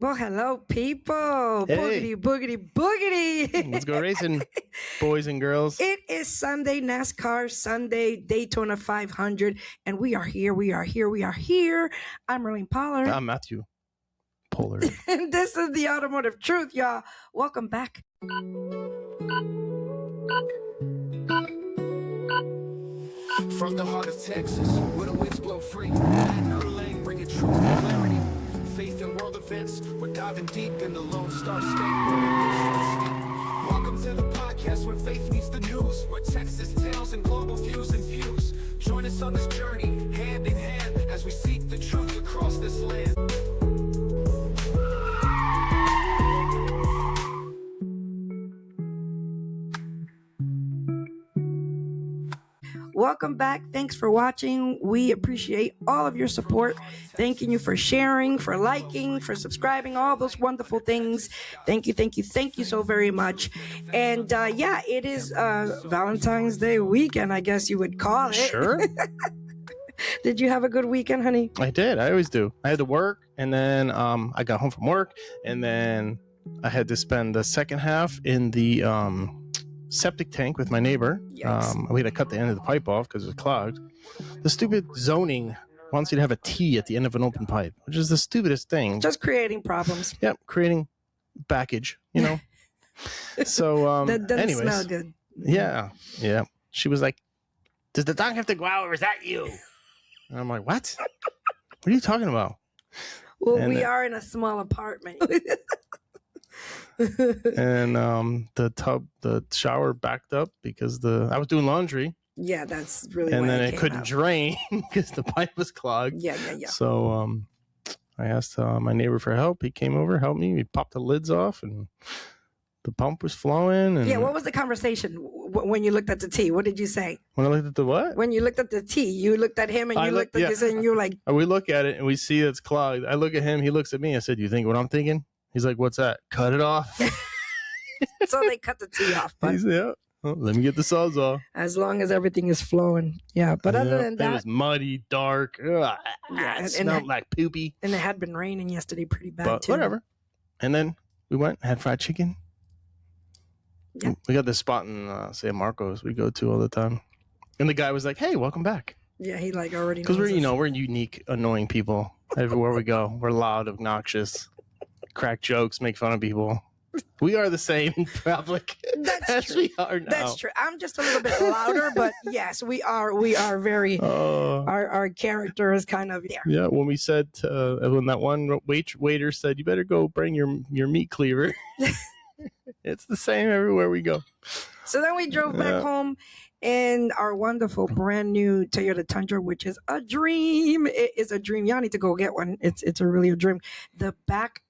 Well, hello, people. Hey. Boogity, boogity, boogity. Let's go racing, boys and girls. It is Sunday, NASCAR Sunday, Daytona 500, and we are here. We are here. We are here. I'm Irlanne Pollard. I'm Matthew Pollard. And this is the Automotive Truth, y'all. Welcome back. From the heart of Texas, where the winds blow free, Matt Irlanne bringing truth and clarity. Faith in world events, we're diving deep in the Lone Star State where the news runs. Welcome to the podcast where faith meets the news, where Texas tales and global views infuse. Join us on this journey, hand in hand, as we seek the truth across this land. Welcome back. Thanks for watching. We appreciate all of your support. Thanking you for sharing, for liking, for subscribing, all those wonderful things. Thank you so very much. And yeah, it is Valentine's Day weekend, I guess you would call it. Sure. Did you have a good weekend, honey? I did. I always do. I had to work, and then I got home from work, and then I had to spend the second half in the septic tank with my neighbor. We had to cut the end of the pipe off because it was clogged. The stupid zoning wants you to have a T at the end of an open pipe, which is the stupidest thing. Just creating problems. Yep, creating backage, you know. So, that doesn't anyways, smell good. Yeah. She was like, "Does the dog have to go out, or is that you?" And I'm like, "What? What are you talking about?" Well, And we are in a small apartment. And the shower backed up because I was doing laundry. Yeah, that's really. And why then it it came couldn't out. drain because the pipe was clogged. Yeah. So I asked my neighbor for help. He came over, helped me. We popped the lids off, and the pump was flowing. And Yeah, what was the conversation when you looked at the T? What did you say? when I looked at the what? When you looked at the T, you looked at him and you looked at this and you were like, We look at it and we see it's clogged. I look at him. He looks at me. I said, "You think what I'm thinking?" He's like, "What's that? Cut it off." so they cut the T off. But He said, "Yeah. Well, let me get the sawzall." as long as everything is flowing. Yeah, but other than it that, was muddy, dark. Ugh, Yeah, it smelled like poopy. and it had been raining yesterday pretty bad But too. whatever. And then we went and had fried chicken. Yeah. We got this spot in San Marcos we go to all the time. And the guy was like, "Hey, welcome back." Yeah, he like already Because knows us. we're unique, annoying people. Everywhere we go, we're loud, obnoxious, crack jokes, make fun of people. We are the same in public That's as true. we are now. That's true. I'm just a little bit louder, but yes, we are very. Our character is kind of there. Yeah, when we said when that one waiter said, "You better go bring your meat cleaver." It's the same everywhere we go. So then we drove back home in our wonderful brand new Toyota Tundra, which is a dream. It is a dream. Y'all need to go get one. It's really a dream. The back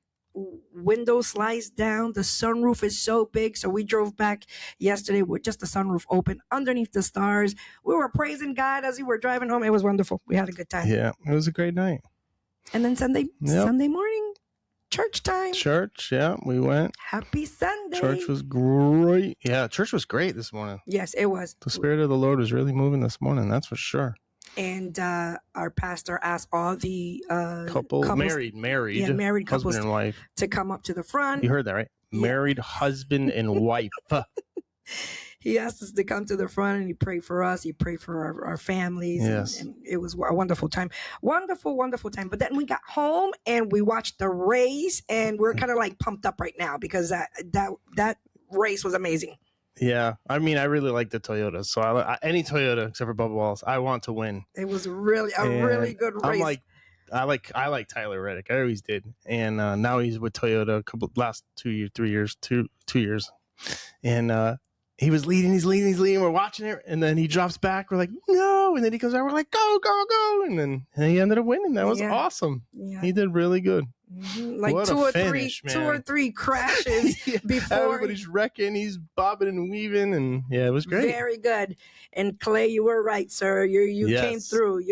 window slides down. The sunroof is so big. So we drove back yesterday with just the sunroof open underneath the stars. We were praising God as we were driving home. It was wonderful. We had a good time. Yeah, it was a great night. And then Sunday morning, church time. Church, yeah, we went. Happy Sunday. Church was great. Yeah, church was great this morning. Yes, it was. The Spirit of the Lord was really moving this morning, that's for sure. And our pastor asked all the Couples, married couples husband and wife to come up to the front. You heard that, right? Yeah. Married husband and wife. He asked us to come to the front and he prayed for us. He prayed for our families. Yes. And it was a wonderful time. Wonderful time. But then we got home and we watched the race and we're kind of like pumped up right now because that race was amazing. Yeah, I mean, I really like the Toyota. So any Toyota except for Bubba Wallace, I want to win. It was really really good race. I like Tyler Reddick. I always did, and now he's with Toyota. Last 2 years, 2 years, and he was leading. He's leading. We're watching it, and then he drops back. We're like, no, and then he goes out. We're like, go, and then he ended up winning. That was awesome. Yeah. He did really good. Mm-hmm. Like What two a finish, two or three crashes Yeah, before. everybody's wrecking. He's bobbing and weaving, and yeah, it was great. Very good. And Clay, you were right, sir. You Yes. came through.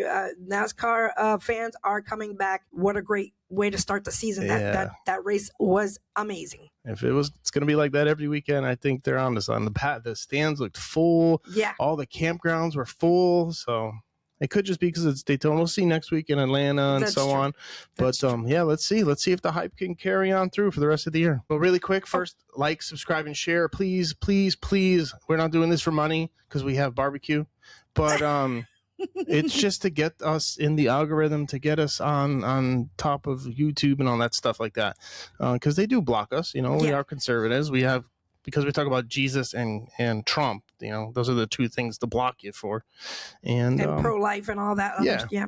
NASCAR fans are coming back. What a great way to start the season. Yeah. That race was amazing. If it's going to be like that every weekend, I think they're on to something. The stands looked full. Yeah. All the campgrounds were full. So It could just be because it's Daytona. We'll see next week in Atlanta and That's so true. on. But yeah, let's see if the hype can carry on through for the rest of the year. But really quick, first, like, subscribe, and share. Please, please, please. We're not doing this for money because we have barbecue. But it's just to get us in the algorithm, to get us on top of YouTube and all that stuff like that. Because they do block us. You know, we are conservatives. We have, because we talk about Jesus and Trump, you know, those are the two things to block you for. And pro-life and all that. Yeah.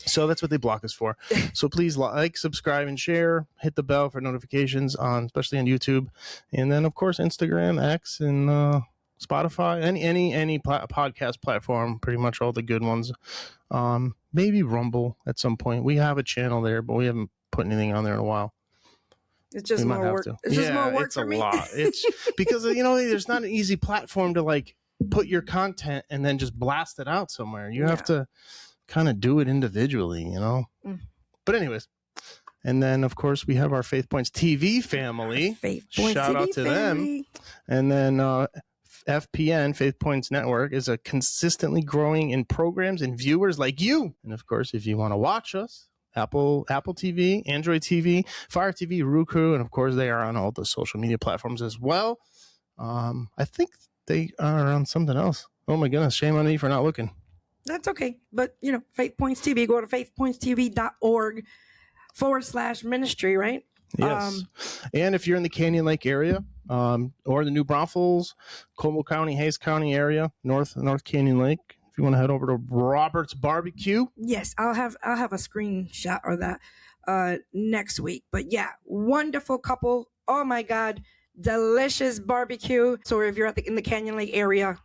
So that's what they block us for. So please like, subscribe, and share. Hit the bell for notifications, especially on YouTube. And then, of course, Instagram, X, and Spotify, any podcast platform, pretty much all the good ones. Maybe Rumble at some point. We have a channel there, but we haven't put anything on there in a while. It's just more work. It's just more work for me. Lot. It's because, you know, there's not an easy platform to like put your content and then just blast it out somewhere. You have to kind of do it individually, you know. But anyways, and then of course we have our Faith Points TV family. Shout out to them. And then FPN, Faith Points Network, is a consistently growing in programs and viewers like you. And of course, if you want to watch us, Apple TV, Android TV, Fire TV, Roku, and of course they are on all the social media platforms as well. I think they are on something else. Oh my goodness, shame on me for not looking. That's okay. But, you know, Faith Points TV, go to faithpointstv.org/ministry, right? Yes. And if you're in the Canyon Lake area, or the New Braunfels, Como County, Hayes County area, North Canyon Lake, if you want to head over to Robert's Barbecue. Yes, I'll have a screenshot of that next week. But yeah, wonderful couple. Oh my God, delicious barbecue. So if you're in the Canyon Lake area,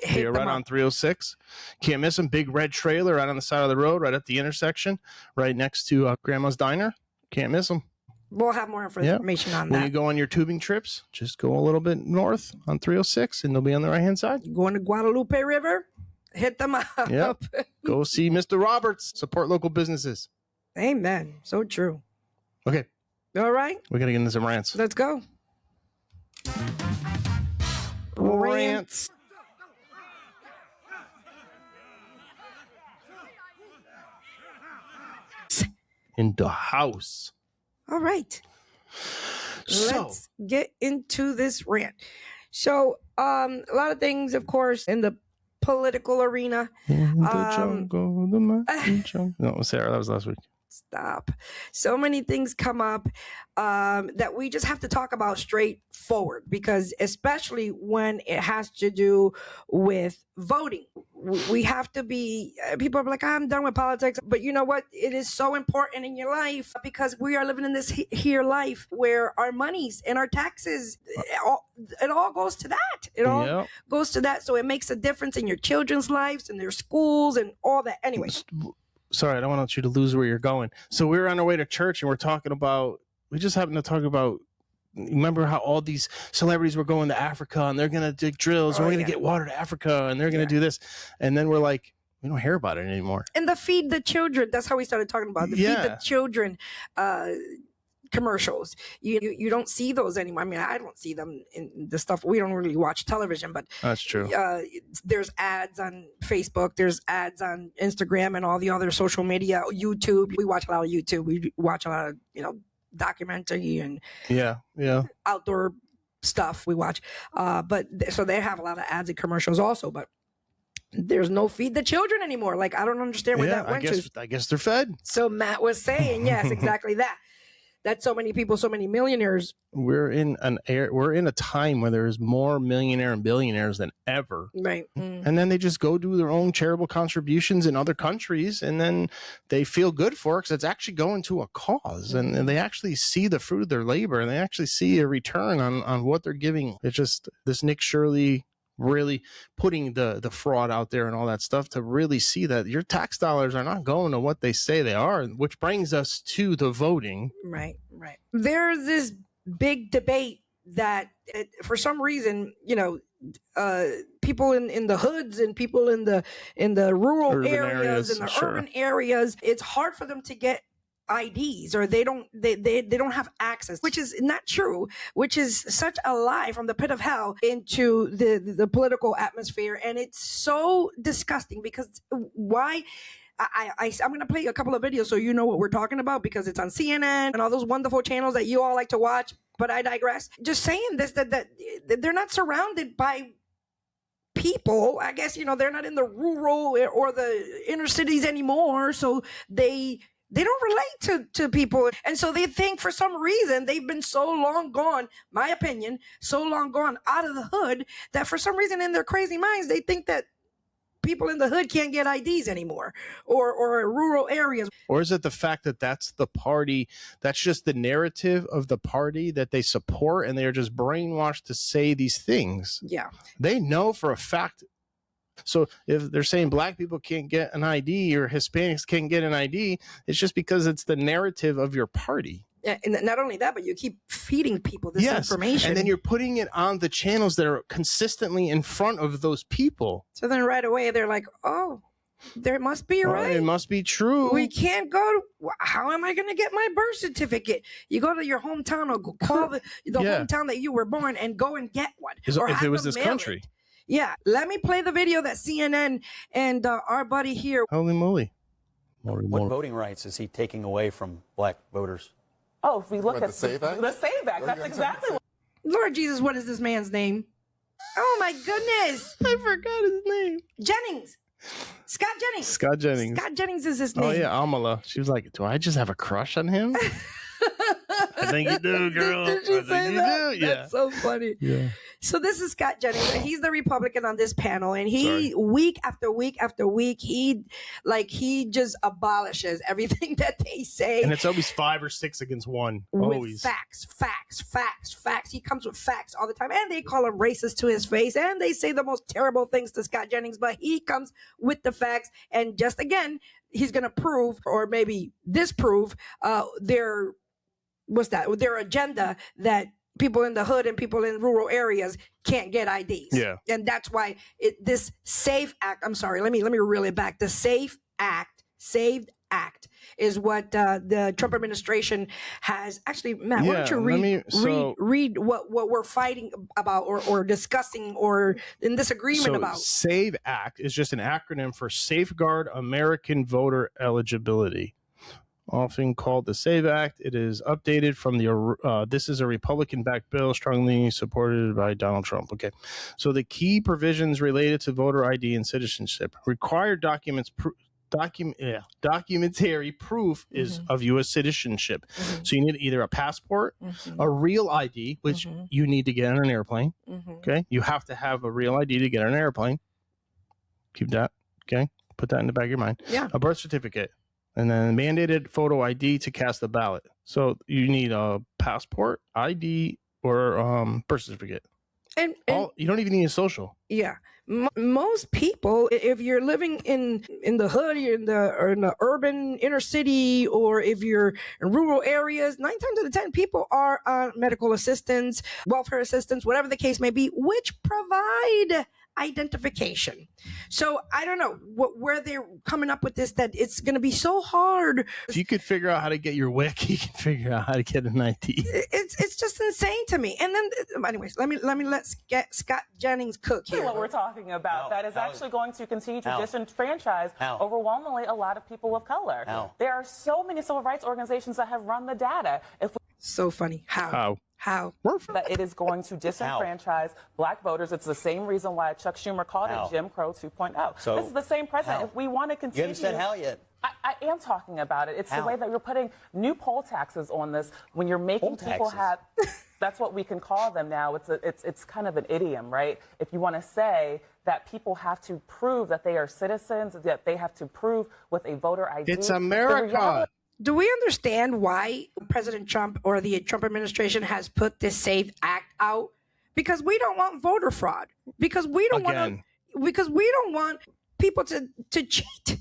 hit them right up. On 306. Can't miss them. Big red trailer right on the side of the road, right at the intersection, right next to Grandma's Diner. Can't miss them. We'll have more information on that. When you go on your tubing trips, just go a little bit north on 306 and they'll be on the right-hand side. You going to Guadalupe River? Hit them up. Yep. Go see Mr. Roberts. Support local businesses. Amen. So true. Okay. All right. We got to get into some rants. Let's go. Rants. In the house. All right. Let's get into this rant. So, a lot of things, of course, in the political arena. In the jungle, the mighty jungle. No, Sarah, that was last week. Stop. So many things come up that we just have to talk about straightforward, because especially when it has to do with voting, we have to be, people are like, I'm done with politics. But you know what? It is so important in your life, because we are living in this here life where our monies and our taxes, it all goes to that. It all goes to that. So it makes a difference in your children's lives and their schools and all that. Anyway. Sorry, I don't want you to lose where you're going. So we were on our way to church and we just happened to talk about, remember how all these celebrities were going to Africa and they're going to dig drills and we're going to get water to Africa and they're going to do this. And then we're like, we don't hear about it anymore. And the Feed the Children, that's how we started talking about the Feed the Children commercials. You don't see those anymore. I mean, I don't see them in the stuff. We don't really watch television, but that's true. There's ads on Facebook, there's ads on Instagram and all the other social media, YouTube. We watch a lot of YouTube. We watch a lot of, documentary and outdoor stuff we watch. But so they have a lot of ads and commercials also, but there's no Feed the Children anymore. Like, I don't understand where that went to. I guess they're fed. So Matt was saying, yes, exactly that. That so many people, so many millionaires. We're in a time where there's more millionaire and billionaires than ever. Right. And then they just go do their own charitable contributions in other countries, and then they feel good for it because it's actually going to a cause, and they actually see the fruit of their labor, and they actually see a return on what they're giving. It's just this Nick Shirley really putting the fraud out there and all that stuff to really see that your tax dollars are not going to what they say they are, which brings us to the voting. Right. There's this big debate that for some reason, people in the hoods and people in the rural areas and the urban areas, it's hard for them to get IDs, or they don't have access, which is not true, which is such a lie from the pit of hell into the political atmosphere. And it's so disgusting, because why? I'm going to play a couple of videos so you know what we're talking about, because it's on CNN and all those wonderful channels that you all like to watch. But I digress. Just saying this, that they're not surrounded by people. I guess, they're not in the rural or the inner cities anymore. So they don't relate to people. And so they think for some reason they've been so long gone, my opinion, so long gone out of the hood, that for some reason in their crazy minds, they think that people in the hood can't get IDs anymore, or rural areas. Or is it the fact that that's the party, that's just the narrative of the party that they support, and they're just brainwashed to say these things? Yeah. They know for a fact. So if they're saying black people can't get an ID or Hispanics can't get an ID, it's just because it's the narrative of your party. And not only that, but you keep feeding people this information. And then you're putting it on the channels that are consistently in front of those people. So then right away, they're like, oh, there must be right. It must be true. We can't go how am I going to get my birth certificate? You go to your hometown, or call the hometown that you were born and go and get one. If it was this country. Yeah. Let me play the video that CNN and our buddy here. Holy moly. What voting rights is he taking away from black voters? Oh, if we look at the SAVE Act? The SAVE Act, that's exactly what. Lord Jesus, what is this man's name? Oh my goodness. I forgot his name. Jennings. Scott Jennings. Scott Jennings. Scott Jennings is his name. Oh, yeah, Amala. She was like, do I just have a crush on him? I think you do, girl. Did you say that? Yeah. That's so funny. Yeah. So this is Scott Jennings, and he's the Republican on this panel, and he week after week after week, he just abolishes everything that they say. And it's always 5 or 6 against 1. Always. Facts. He comes with facts all the time, and they call him racist to his face, and they say the most terrible things to Scott Jennings, but he comes with the facts, and just again, he's going to prove, or maybe disprove, their agenda that people in the hood and people in rural areas can't get IDs. Yeah. And that's why this SAFE Act, I'm sorry, let me reel it back. The SAFE Act is what the Trump administration has actually, Matt, why don't you read what we're fighting about or discussing or in disagreement about. SAVE Act is just an acronym for Safeguard American Voter Eligibility. Often called the SAVE Act. It is updated from this is a Republican-backed bill strongly supported by Donald Trump. Okay. So the key provisions related to voter ID and citizenship. Required documentary proof is of U.S. citizenship. So you need either a passport, a real ID, which you need to get on an airplane. Okay. You have to have a real ID to get on an airplane. Keep that. Okay. Put that in the back of your mind. Yeah. A birth certificate. And then mandated photo ID to cast the ballot. So you need a passport, ID, or birth certificate. And you don't even need a social. Yeah. Most people, if you're living in the hood, or in the urban inner city, or if you're in rural areas, 9 times out of 10 people are on medical assistance, welfare assistance, whatever the case may be, which provide identification. So I don't know where they're coming up with this, that it's going to be so hard. If you could figure out how to get your WIC, you can figure out how to get an ID. It's just insane to me. And then, anyways, let me let Scott Jennings cook here. What we're talking about that is actually going to continue to disenfranchise overwhelmingly a lot of people of color. There are so many civil rights organizations that have run the data. So funny. How? That it is going to disenfranchise black voters. It's the same reason why Chuck Schumer called it Jim Crow 2.0. So this is the same president. If we want to continue. You haven't said how yet. I am talking about it. It's the way that you're putting new poll taxes on this when you're making people have. That's what we can call them now. It's kind of an idiom, right? If you want to say that people have to prove that they are citizens, that they have to prove with a voter ID. It's America. Do we understand why President Trump or the Trump administration has put this SAFE Act out? Because we don't want voter fraud. Because we don't want people to cheat.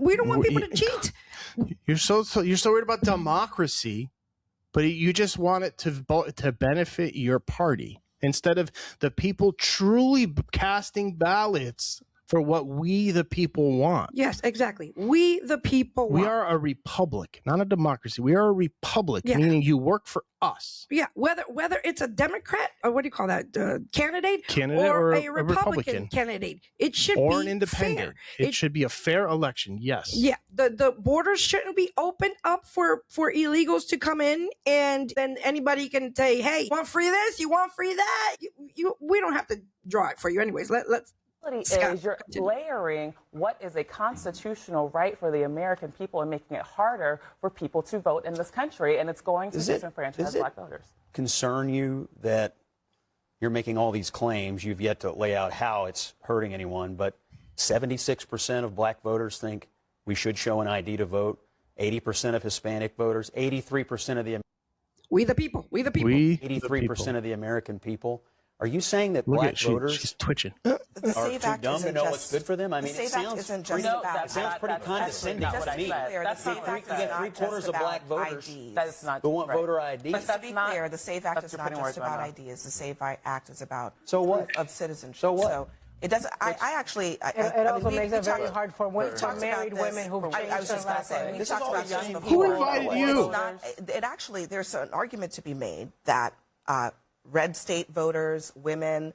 We don't want people to cheat. You're so worried about democracy, but you just want it to benefit your party instead of the people truly casting ballots for what we the people want. Yes, exactly. We the people want. We are a republic, not a democracy. We are a republic, meaning you work for us. Yeah, whether it's a Democrat or what do you call that, candidate or a Republican candidate, it should be an independent. Fair. It should be a fair election. Yes. Yeah, the borders shouldn't be opened up for illegals to come in, and then anybody can say, "Hey, you want free this? You want free that?" We don't have to draw it for you, anyways. Let's. Is you're layering what is a constitutional right for the American people and making it harder for people to vote in this country, and it's going to disenfranchise black voters. Concern you that you're making all these claims? You've yet to lay out how it's hurting anyone, but 76% of black voters think we should show an ID to vote. 80% of Hispanic voters, 83% of the we the people, 83% of the American people. Are you saying that black voters she's twitching. are too dumb to know what's good for them? I mean, it sounds pretty condescending to me. That's not you get three-quarters of black voters who want voter ID. But to be clear, the SAVE Act is not just about ideas. The SAVE Act is about proof of citizenship. So what? So it doesn't. I actually. It also makes it very hard for married women who've changed their last name. We talked about this before. Who invited you? It actually, there's an argument to be made that red state voters, women,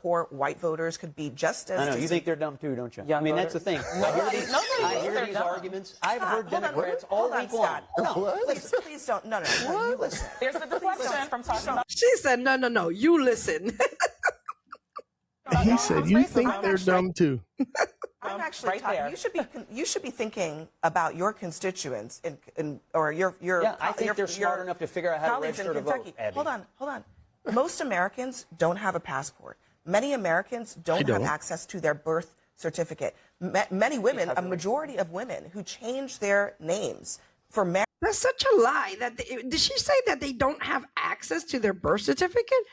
poor white voters could be just as. I know you think they're dumb too, don't you? I mean, that's the thing. I hear these arguments. I've heard Democrats all week long. No, please don't. No, you listen. There's the deflection from talking about. She said, "No, you listen." He said, "You think they're dumb too." I'm actually talking. You should be thinking about your constituents or your. Yeah, I think they're smart enough to figure out how to register to vote. Abby. Hold on. Most Americans don't have a passport. Many Americans don't have access to their birth certificate. Many women, a majority of women who change their names for marriage. That's such a lie. Did she say that they don't have access to their birth certificate?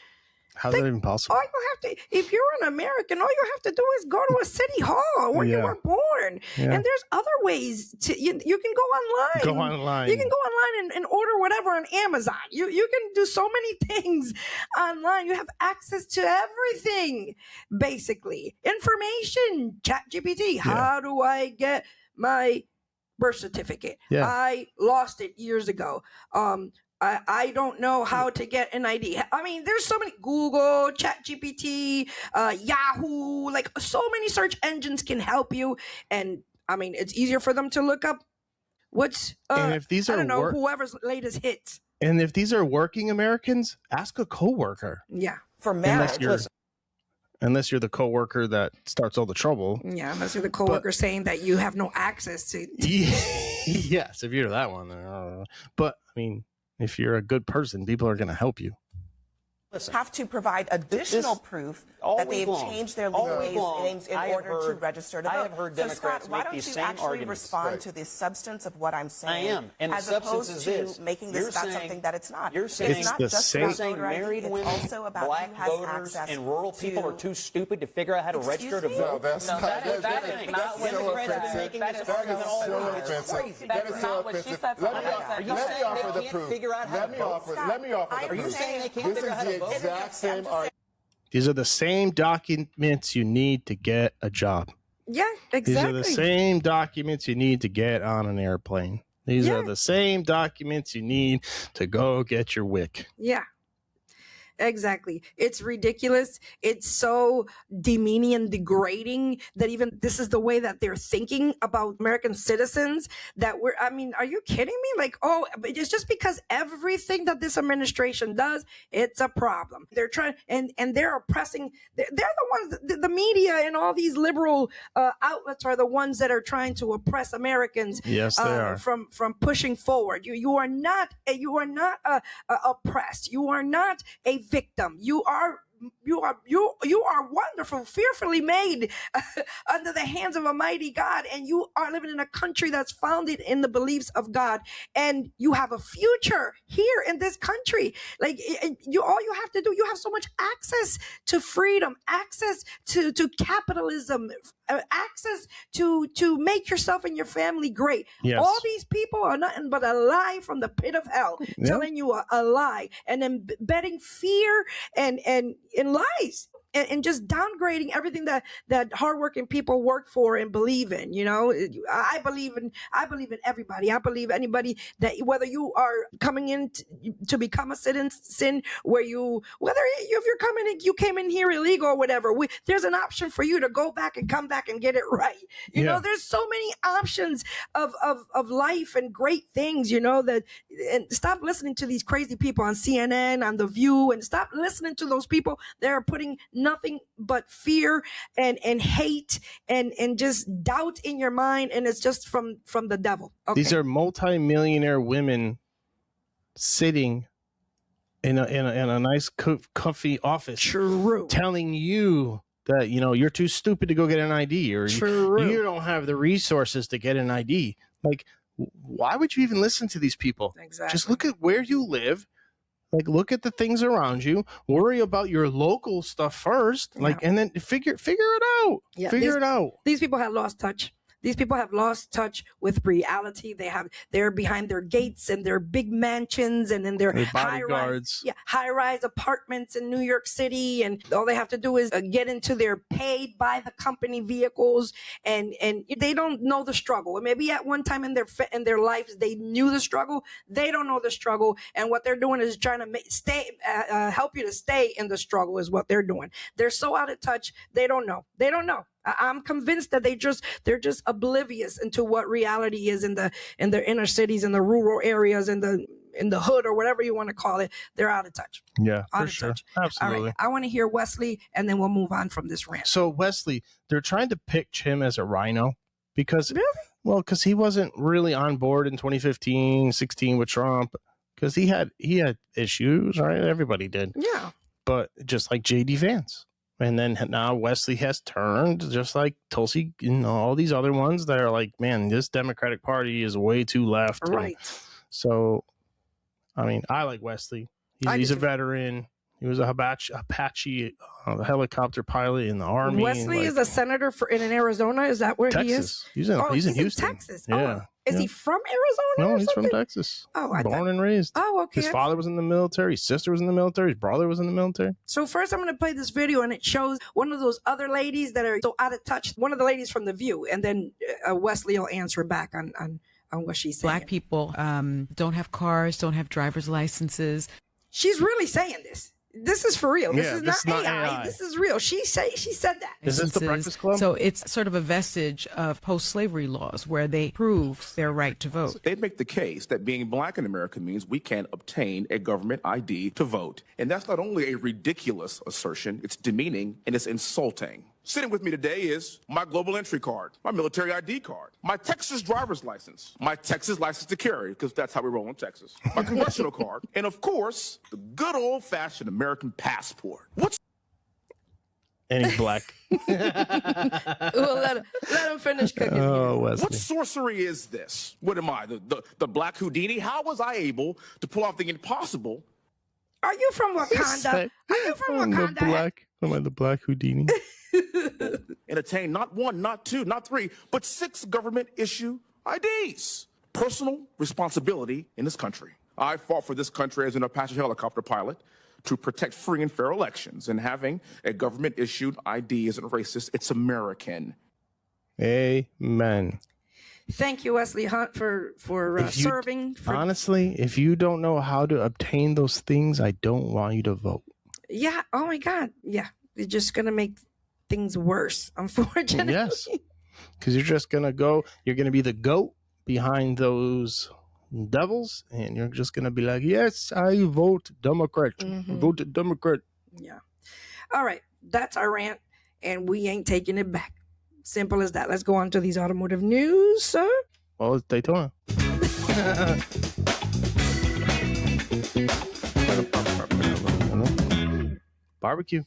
How's that even possible? All you have to, if you're an American, all you have to do is go to a city hall where you were born. Yeah. And there's other ways to, you can go online. You can go online and order whatever on Amazon. You can do so many things online. You have access to everything, basically. Information, ChatGPT. Yeah. How do I get my birth certificate? Yeah. I lost it years ago. I don't know how to get an ID. I mean, there's so many, Google, ChatGPT, Yahoo, like so many search engines can help you. And I mean, it's easier for them to look up what's, and if these are whoever's latest hits. And if these are working Americans, ask a coworker. Yeah. For marriage. Unless you're the coworker that starts all the trouble. Yeah, unless you're the coworker saying that you have no access to. Yes, if you're that one. But I mean, if you're a good person, people are going to help you. Have to provide additional proof that they've changed their legal names in order to register to vote. I have heard Democrats make these same arguments. Why don't you actually respond to the substance of what I'm saying? I am, and as the substance opposed is to this. making this about something that it's not. You're saying it's not just about voter married ID. women, It's also about black who has voters, access and rural people to, are too stupid to figure out how to register to vote. No, that's not. That is not what she said. Let me offer the proof. Let me offer the proof. Are you saying they can't figure out how to vote? This is the exact same argument. These are the same documents you need to get a job. Yeah, exactly. These are the same documents you need to get on an airplane. These are the same documents you need to go get your WIC. Yeah. Exactly. It's ridiculous. It's so demeaning and degrading that even this is the way that they're thinking about American citizens that are you kidding me? Like, it's just because everything that this administration does, it's a problem. They're trying and they're oppressing. They're the ones, the media and all these liberal outlets are the ones that are trying to oppress Americans. Yes, they are. From pushing forward. You are not oppressed. You are not a victim. You are wonderful, fearfully made under the hands of a mighty God, and you are living in a country that's founded in the beliefs of God, and you have a future here in this country. Like all you have to do, you have so much access to freedom, access to capitalism, access to make yourself and your family great. Yes. All these people are nothing but a lie from the pit of hell, telling you a lie and embedding fear and lies. and just downgrading everything that hardworking people work for and believe in. You know, I believe in everybody. I believe anybody that whether you are coming in to become a citizen, if you're coming in, you came in here illegal or whatever, there's an option for you to go back and come back and get it right. You know, there's so many options of life and great things, you know, and stop listening to these crazy people on CNN, on The View, and stop listening to those people that are putting nothing but fear and hate and just doubt in your mind. And it's just from the devil. Okay. These are multi-millionaire women sitting in a nice comfy office. True. Telling you that, you know, you're too stupid to go get an ID, or you don't have the resources to get an ID. Like, why would you even listen to these people? Exactly. Just look at where you live. Like, look at the things around you. Worry about your local stuff first. Like, and then figure it out. Yeah, figure it out. These people have lost touch. These people have lost touch with reality. They're behind their gates and their big mansions and in their high-rise apartments in New York City, and all they have to do is get into their paid by the company vehicles, and they don't know the struggle. And maybe at one time in their lives they knew the struggle. They don't know the struggle, and what they're doing is trying to help you to stay in the struggle is what they're doing. They're so out of touch. They don't know. I'm convinced that they're just oblivious into what reality is in the inner cities, in the rural areas, in the hood, or whatever you want to call it. They're out of touch. Yeah, for sure. Absolutely. All right, I want to hear Wesley, and then we'll move on from this rant. So Wesley, they're trying to pitch him as a rhino because he wasn't really on board in 2015, 16 with Trump, because he had issues, right? Everybody did. Yeah. But just like J.D. Vance. And then now Wesley has turned, just like Tulsi, all these other ones that are like, man, this Democratic Party is way too left. Right. So, I mean, I like Wesley. He's a veteran. He was a Apache helicopter pilot in the Army. Wesley is a senator in Arizona. Is that where Texas. He is? He's in Houston. Texas. Yeah. Is he from Arizona? No, he's from Texas. Born and raised. Oh, okay. His father was in the military. His sister was in the military. His brother was in the military. So first I'm going to play this video, and it shows one of those other ladies that are so out of touch. One of the ladies from The View. And then Wesley will answer back on what she's saying. Black people don't have cars, don't have driver's licenses. She's really saying this. This is for real. This is not AI. This is real. She said that. Is this the Breakfast Club? So it's sort of a vestige of post-slavery laws where they prove their right to vote. They make the case that being black in America means we can't obtain a government ID to vote. And that's not only a ridiculous assertion, it's demeaning and it's insulting. Sitting with me today is my global entry card, my military ID card, my Texas driver's license, my Texas license to carry, because that's how we roll in Texas, my congressional card, and of course, the good old-fashioned American passport. And he's black. Well, let him finish cooking. Oh, Wesley. What sorcery is this? What am I, the black Houdini? How was I able to pull off the impossible? Are you from Wakanda? Are you from Wakanda? Am I the black Houdini? And attain not one, not two, not three, but 6 government-issue IDs. Personal responsibility in this country. I fought for this country as an Apache helicopter pilot to protect free and fair elections, and having a government-issued ID isn't racist, it's American. Amen. Thank you, Wesley Hunt, for serving. Honestly, if you don't know how to obtain those things, I don't want you to vote. Yeah. Oh, my God. Yeah. You're just going to make things worse, unfortunately. Yes. Because you're just going to be the goat behind those devils, and you're just going to be like, yes, I vote Democrat. Mm-hmm. Vote Democrat. Yeah. All right. That's our rant, and we ain't taking it back. Simple as that. Let's go on to these automotive news, sir. Well, it's Daytona. Barbecue.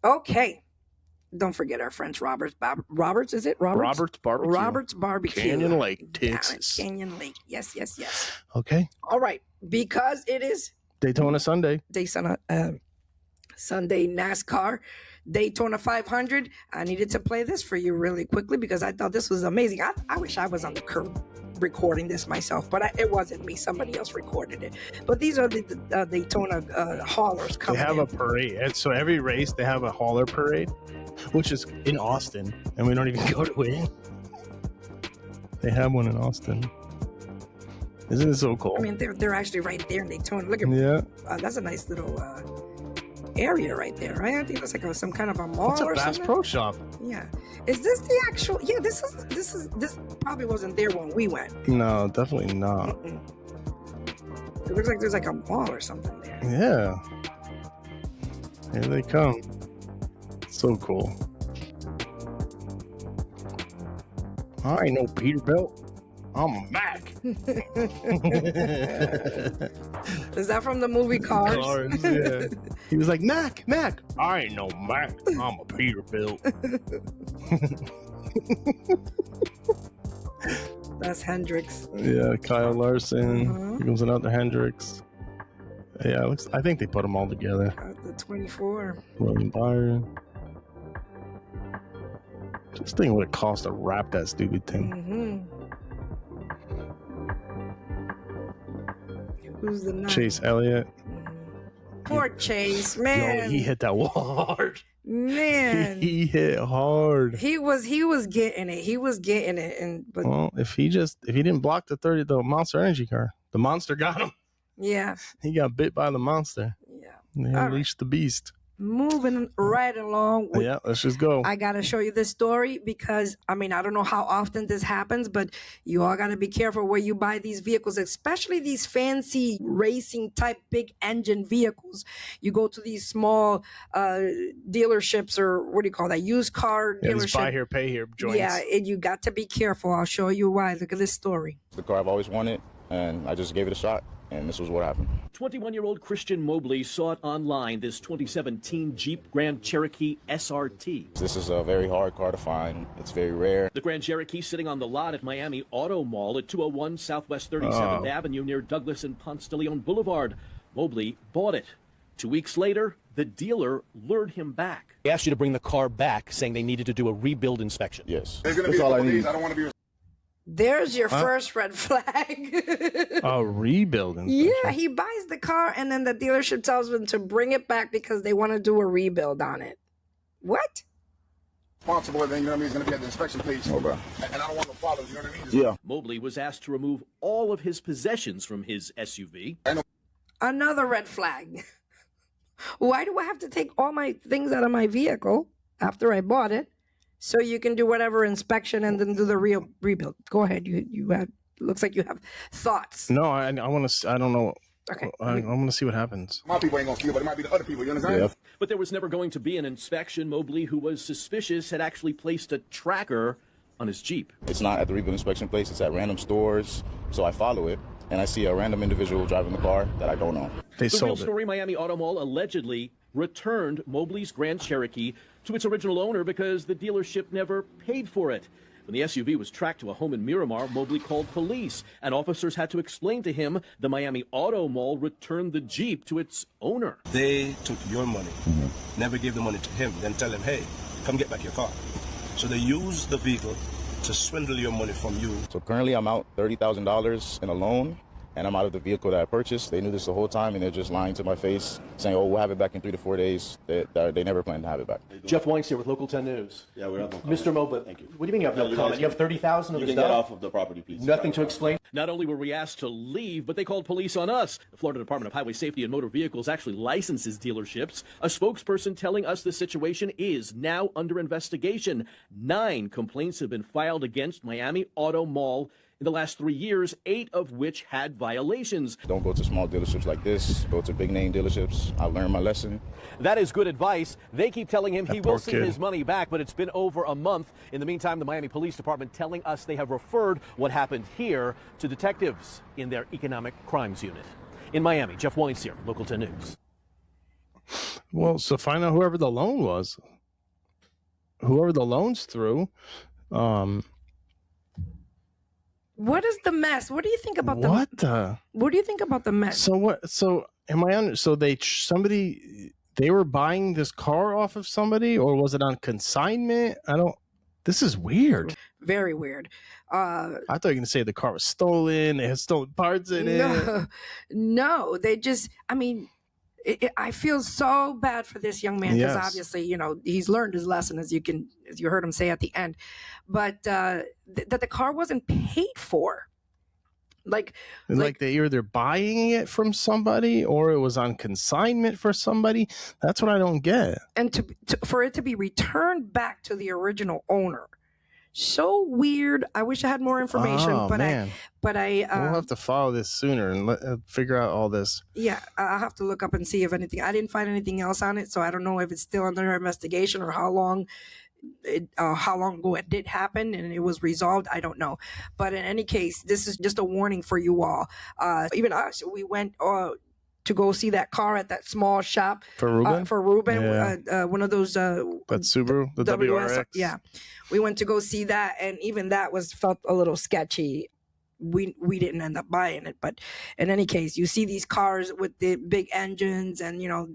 Okay. Don't forget our friends Roberts. Roberts, is it? Roberts Barbecue. Roberts Barbecue. Canyon Lake, Texas. Canyon Lake. Yes, yes, yes. Okay. All right. Because it is Daytona Sunday. Sunday NASCAR Daytona 500. I needed to play this for you really quickly because I thought this was amazing. I wish I was on the curb recording this myself, but it wasn't me. Somebody else recorded it. But these are the Daytona haulers coming They have in. a parade. And so every race, they have a hauler parade, which is in Austin, and we don't even go to it. They have one in Austin. Isn't it so cool? I mean, they're actually right there in Daytona. Look at that's a nice little area right there, right? I think that's like some kind of a mall or Bass something. Pro Shop. Yeah. Is this the actual? Yeah, this probably wasn't there when we went. No, definitely not. It looks like there's like a mall or something there. Yeah. Here they come. So cool. I ain't no Peterbilt. I'm a Mac. Is that from the movie Cars? Cars, yeah. He was like, Mac. I ain't no Mac. I'm a Peterbilt. That's Hendrix. Yeah, Kyle Larson. Here comes another Hendrix. Yeah, I think they put them all together. The 24. William Byron. Just think what it cost to wrap that stupid thing. Who's the Chase Elliott. Poor Chase, man. Yo, he hit that wall hard. Man, he hit hard. He was getting it. He was getting it, but well, if he didn't block the Monster Energy car, the monster got him. Yeah, he got bit by the monster. Yeah, he unleashed the beast. Moving right along. Yeah, let's just go. I got to show you this story because, I mean, I don't know how often this happens, but you all got to be careful where you buy these vehicles, especially these fancy racing type big engine vehicles. You go to these small dealerships, or what do you call that? Used car dealership. These buy here, pay here joints. Yeah, and you got to be careful. I'll show you why. Look at this story. The car I've always wanted, and I just gave it a shot. And this was what happened. 21-year-old Christian Mobley saw it online, this 2017 Jeep Grand Cherokee SRT. This is a very hard car to find. It's very rare. The Grand Cherokee sitting on the lot at Miami Auto Mall at 201 Southwest 37th Avenue near Douglas and Ponce de Leon Boulevard. Mobley bought it. 2 weeks later, the dealer lured him back. They asked you to bring the car back, saying they needed to do a rebuild inspection. Yes. There's going to be a couple of these. I don't want to be. There's your first red flag. A rebuild inspection. Yeah, he buys the car and then the dealership tells him to bring it back because they want to do a rebuild on it. What? Responsible, then, you know what I mean, is going to be at the inspection page. Okay. And I don't want no problems, you know what I mean? Yeah. Mobley was asked to remove all of his possessions from his SUV. Another red flag. Why do I have to take all my things out of my vehicle after I bought it? So you can do whatever inspection and then do the real rebuild. Go ahead. You have, looks like you have thoughts. No, I want to. I don't know. Okay. I want to see what happens. My people ain't gonna feel, but it might be the other people. You understand? Yeah. But there was never going to be an inspection. Mobley, who was suspicious, had actually placed a tracker on his Jeep. It's not at the rebuild inspection place. It's at random stores. So I follow it, and I see a random individual driving the car that I don't know. They the sold real story: Miami Auto Mall allegedly returned Mobley's Grand Cherokee to its original owner because the dealership never paid for it. When the SUV was tracked to a home in Miramar, Mobley called police, and officers had to explain to him the Miami Auto Mall returned the Jeep to its owner. They took your money, never gave the money to him, then tell him, hey, come get back your car. So they used the vehicle to swindle your money from you. So currently I'm out $30,000 in a loan, and I'm out of the vehicle that I purchased. They knew this the whole time, and they're just lying to my face, saying, oh, we'll have it back in 3 to 4 days. They never planned to have it back. Jeff Weins here with Local 10 News. Yeah, we're up. No Mr. Mobley, thank you. What do you mean you have no comment? You have 30,000 of the the stuff? stuff? Get off of the property, please. Nothing to explain? Not only were we asked to leave, but they called police on us. The Florida Department of Highway Safety and Motor Vehicles actually licenses dealerships. A spokesperson telling us the situation is now under investigation. 9 complaints have been filed against Miami Auto Mall in the last 3 years, 8 of which had violations. Don't go to small dealerships like this. Go to big name dealerships. I learned my lesson. That is good advice. They keep telling him he will see kid. his money back, but it's been over a month. In the meantime, the Miami Police Department telling us they have referred what happened here to detectives in their economic crimes unit. In Miami, Jeff Weins here, Local 10 News. Well, so find out whoever the loan was. Whoever the loan's through. What is the mess? What do you think about What What do you think about the mess? So what? So am I under? So somebody They were buying this car off of somebody, or was it on consignment? This is weird. Very weird. I thought you were going to say the car was stolen. It had stolen parts in it. No, they just, I mean, I feel so bad for this young man because obviously, you know, he's learned his lesson, as you heard him say at the end, but that the car wasn't paid for. Like they either buying it from somebody or it was on consignment for somebody. That's what I don't get. And for it to be returned back to the original owner. So weird. I wish I had more information, we'll have to follow this sooner and figure out all this. Yeah, I'll have to look up and see if anything. I didn't find anything else on it, so I don't know if it's still under investigation or how long ago it did happen and it was resolved. I don't know, but in any case, this is just a warning for you all. Even us, we went to go see that car at that small shop for Ruben. One of those that Subaru, the WRX. Yeah, we went to go see that, and even that felt a little sketchy. We didn't end up buying it, but in any case, you see these cars with the big engines, and you know,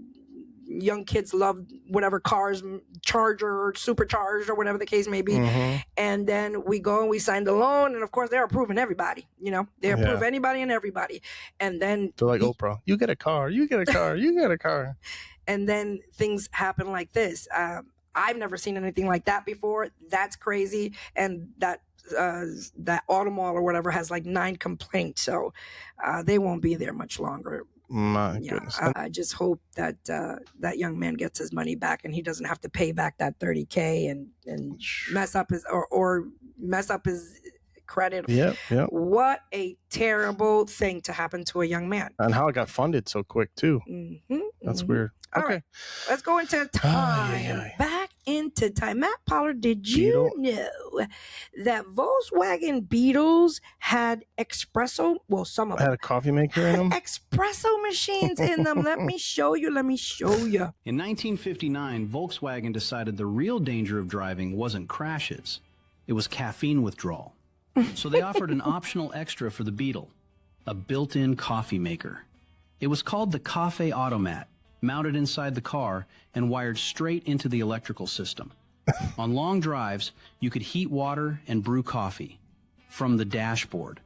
young kids love whatever cars, Charger or supercharged or whatever the case may be. Mm-hmm. And then we go and we sign the loan, and of course they're approving everybody. You know, they approve anybody and everybody. And then they're like Oprah, you get a car, you get a car, you get a car. And then things happen like this. I've never seen anything like that before. That's crazy. And that auto mall or whatever has like 9 complaints, so they won't be there much longer. My goodness. I just hope that that young man gets his money back and he doesn't have to pay back that $30,000 and mess up his or mess up his credit. Yeah. What a terrible thing to happen to a young man. And how it got funded so quick too. Mm-hmm, That's weird. All right, let's go into time. Back into time. Matt Pollard, did you know that Volkswagen Beetles had espresso? Well, some of them had a coffee maker in them. Espresso machines in them. Let me show you. In 1959, Volkswagen decided the real danger of driving wasn't crashes. It was caffeine withdrawal. So they offered an optional extra for the Beetle, a built-in coffee maker. It was called the Cafe Automat, mounted inside the car and wired straight into the electrical system. On long drives, you could heat water and brew coffee from the dashboard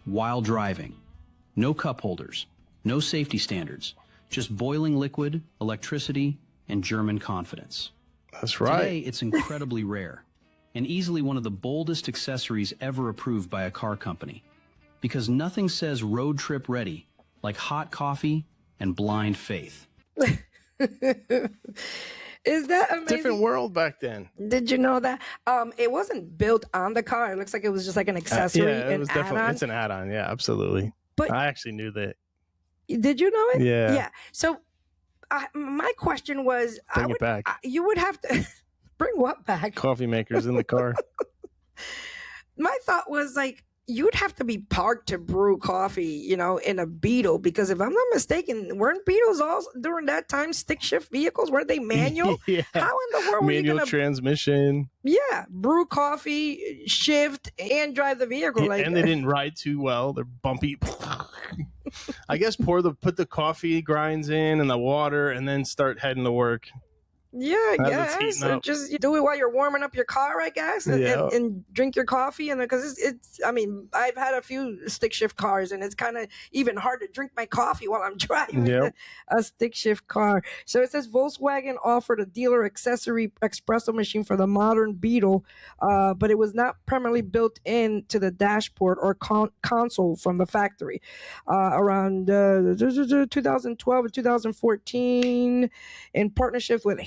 while driving. No cup holders, no safety standards, just boiling liquid, electricity, and German confidence. That's right. Today, it's incredibly rare and easily one of the boldest accessories ever approved by a car company, because nothing says road trip ready like hot coffee and blind faith. Is that amazing? Different world back then. Did you know that? It wasn't built on the car. It looks like it was just like an accessory. It was definitely it's an add-on. Yeah, absolutely. But I actually knew that. Did you know it? Yeah. Yeah. So my question was, bring it back. You would have to bring what back? Coffee makers in the car. My thought was like, you'd have to be parked to brew coffee, you know, in a Beetle, because if I'm not mistaken, weren't Beetles all during that time stick shift vehicles? Weren't they manual? Yeah. How in the world were you manual gonna transmission? Yeah, brew coffee, shift, and drive the vehicle. And they didn't ride too well. They're bumpy. I guess put the coffee grinds in and the water, and then start heading to work. Yeah, I guess. Or just do it while you're warming up your car, I guess, and drink your coffee. And because it's, I mean, I've had a few stick shift cars, and it's kind of even hard to drink my coffee while I'm driving a stick shift car. So it says Volkswagen offered a dealer accessory espresso machine for the modern Beetle, but it was not primarily built into the dashboard or console from the factory. Around 2012 and 2014, in partnership with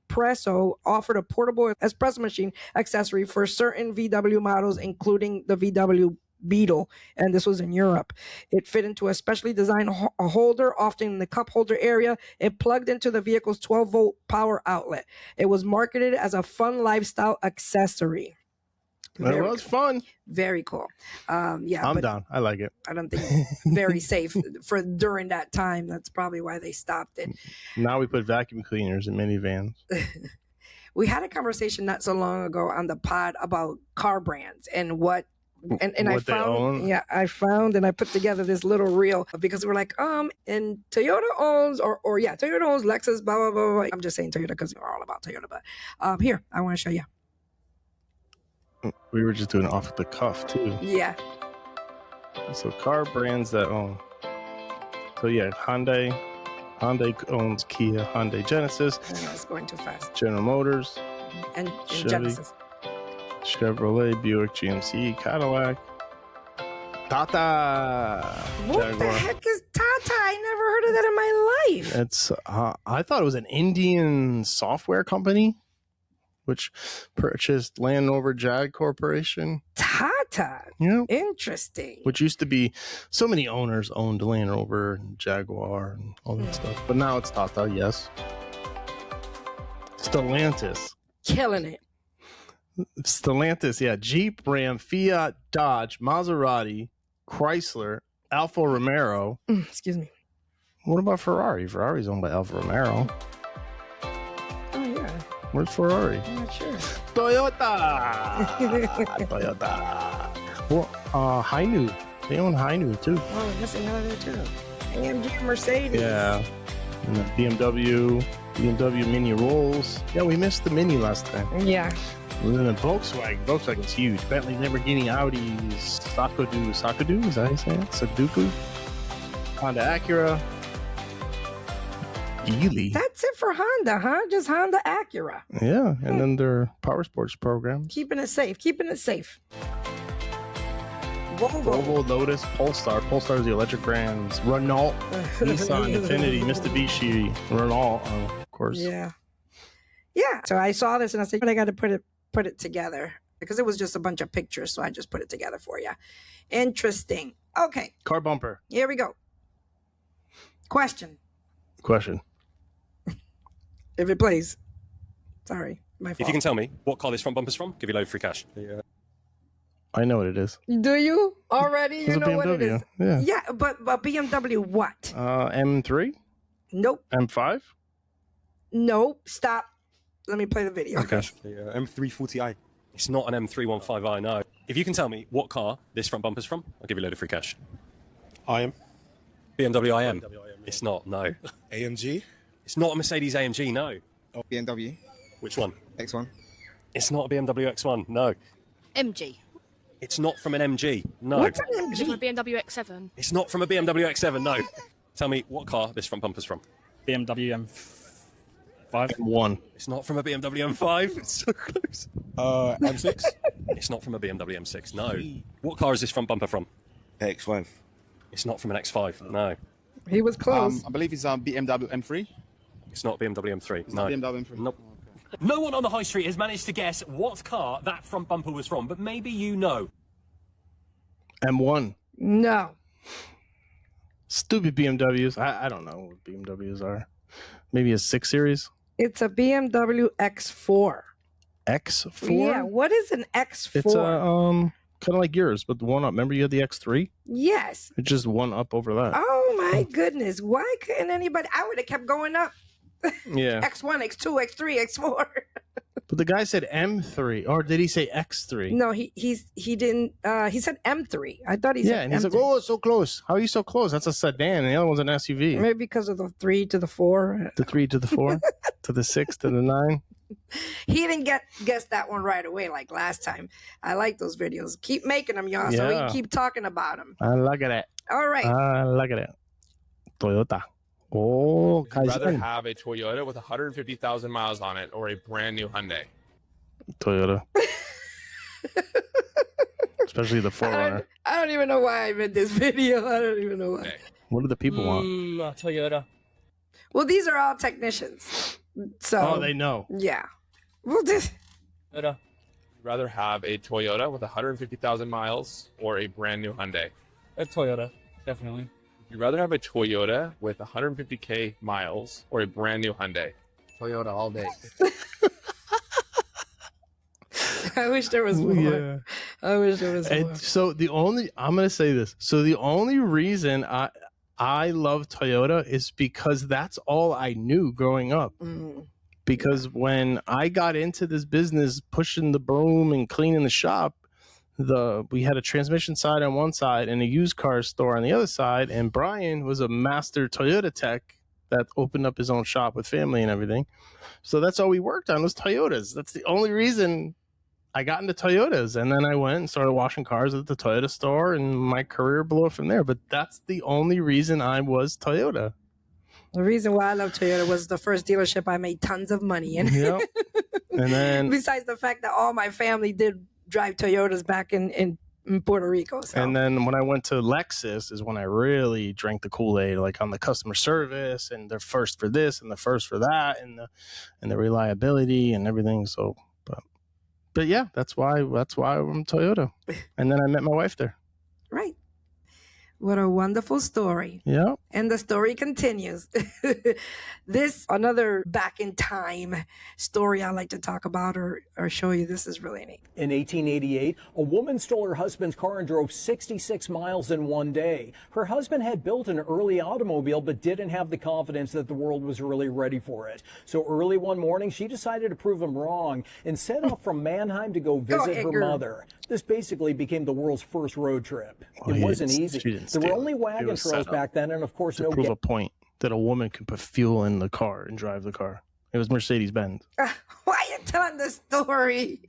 Presso, offered a portable espresso machine accessory for certain VW models, including the VW Beetle, and this was in Europe. It fit into a specially designed holder, often in the cup holder area. It plugged into the vehicle's 12-volt power outlet. It was marketed as a fun lifestyle accessory. It was fun. Very cool. I'm down. I like it. I don't think very safe for during that time. That's probably why they stopped it. Now we put vacuum cleaners in minivans. We had a conversation not so long ago on the pod about car brands and what And I found and I put together this little reel because we're like, and Toyota owns Toyota owns Lexus, blah, blah, blah, blah. I'm just saying Toyota because we're all about Toyota, but here, I want to show you. We were just doing off the cuff too. Yeah. So car brands that own. So yeah, Hyundai owns Kia, Hyundai Genesis. It's going too fast. General Motors. And Chevy, Genesis. Chevrolet, Buick, GMC, Cadillac, Tata. What Jaguar. the heck is Tata? I never heard of that in my life. It's I thought it was an Indian software company, which purchased Land Rover Jag Corporation. Tata. Yeah. Interesting. Which used to be so many owners owned Land Rover and Jaguar and all that stuff, but now it's Tata. Yes. Stellantis. Killing it. Stellantis, yeah. Jeep, Ram, Fiat, Dodge, Maserati, Chrysler, Alfa Romeo. Excuse me. What about Ferrari? Ferrari's owned by Alfa Romeo. Oh, yeah. Where's Ferrari? I'm not sure. Toyota. Toyota. Well, Hainu. They own Hainu, too. Oh, we're missing another too. AMG Mercedes. Yeah. And the BMW Mini Rolls. Yeah, we missed the Mini last time. Yeah. And then the Volkswagen. Volkswagen's huge. Bentley, Lamborghini, Audi, Sakadu, is that how you say it? Sudoku. Honda Acura. Geely. That's it for Honda, huh? Just Honda Acura. Yeah, and then their power sports programs. Keeping it safe. Volvo, Lotus, Polestar. Polestar is the electric brands. Renault, Nissan, Infiniti, Mitsubishi, Renault, of course. Yeah. So I saw this and I said, but I got to put it together because it was just a bunch of pictures. So I just put it together for you. Interesting. Okay. Car bumper. Here we go. Question. If it plays. Sorry, my fault. If you can tell me what car this front bumper's from, give you a load of free cash. I know what it is. Do you already? It's You know what it is? Yeah. Yeah, but BMW what? M3? Nope. M5? Nope. Stop. Let me play the video. Okay. M340i. It's not an M315i, no. If you can tell me what car this front bumper's from, I'll give you a load of free cash. IM. BMW IM. It's not, no. AMG. It's not a Mercedes AMG, no. Oh, BMW. Which one? X1. It's not a BMW X1, no. MG. It's not from an MG, no. What's an Is it from MG? a BMW X7? It's not from a BMW X7, no. Tell me what car this front bumper's from. BMW M5. M1. It's not from a BMW M5. It's so close. M6. It's not from a BMW M6, no. What car is this front bumper from? X5. It's not from an X5, no. He was close. I believe it's BMW M3. It's not BMW M3, no. BMW M3. Nope. No one on the high street has managed to guess what car that front bumper was from, but maybe you know. M1. No. Stupid BMWs. I don't know what BMWs are. Maybe a 6 Series? It's a BMW X4. X4? Yeah. What is an X4? It's a kind of like yours, but the one up. Remember you had the X3? Yes. It's just one up over that. Oh my goodness. Why couldn't anybody? I would have kept going up. Yeah. X1, X2, X3, X4. But the guy said M3, or did he say X3? No, he didn't. He said M3. I thought he said Yeah, and he's M3. like, oh, it's so close. How are you so close? That's a sedan, and the other one's an SUV. Maybe because of the 3 to the 4. The 3 to the 4, to the 6 to the 9. He didn't guess that one right away like last time. I like those videos. Keep making them, y'all, so we can keep talking about them. I look at it. All right. I look at it. Toyota. Oh, Would you rather have a Toyota with 150,000 miles on it or a brand new Hyundai? Toyota. Especially the 4Runner. I don't even know why I made this video. I don't even know why. What do the people want? Toyota. Well, these are all technicians. So Oh, they know. Yeah. Well, Would you rather have a Toyota with 150,000 miles or a brand new Hyundai? A Toyota, definitely. Would you rather have a Toyota with 150K miles or a brand new Hyundai? Toyota all day. I wish there was more. Yeah. I wish there was more. And so I'm going to say this. So the only reason I love Toyota is because that's all I knew growing up. Mm. Because when I got into this business, pushing the broom and cleaning the shop, we had a transmission side on one side and a used car store on the other side, and Brian was a master Toyota tech that opened up his own shop with family and everything. So that's all we worked on was Toyotas. That's the only reason I got into Toyotas. And then I went and started washing cars at the Toyota store, and my career blew up from there. But that's the only reason I was Toyota. The reason why I love Toyota was the first dealership I made tons of money in. Yep. And then, besides the fact that all my family did drive Toyotas back in Puerto Rico. So. And then when I went to Lexus is when I really drank the Kool-Aid, like on the customer service, and they're first for this and the first for that, and the reliability and everything. So, but yeah, that's why I'm Toyota. And then I met my wife there. Right. What a wonderful story. Yeah. And the story continues. This, another back in time story I like to talk about or show you. This is really neat. In 1888, a woman stole her husband's car and drove 66 miles in one day. Her husband had built an early automobile but didn't have the confidence that the world was really ready for it. So early one morning, she decided to prove him wrong and set off from Mannheim to go visit her mother. This basically became the world's first road trip. It wasn't easy. There were only wagon trails back then, and of course, to prove a point that a woman can put fuel in the car and drive the car. It was Mercedes-Benz. Why are you telling this story?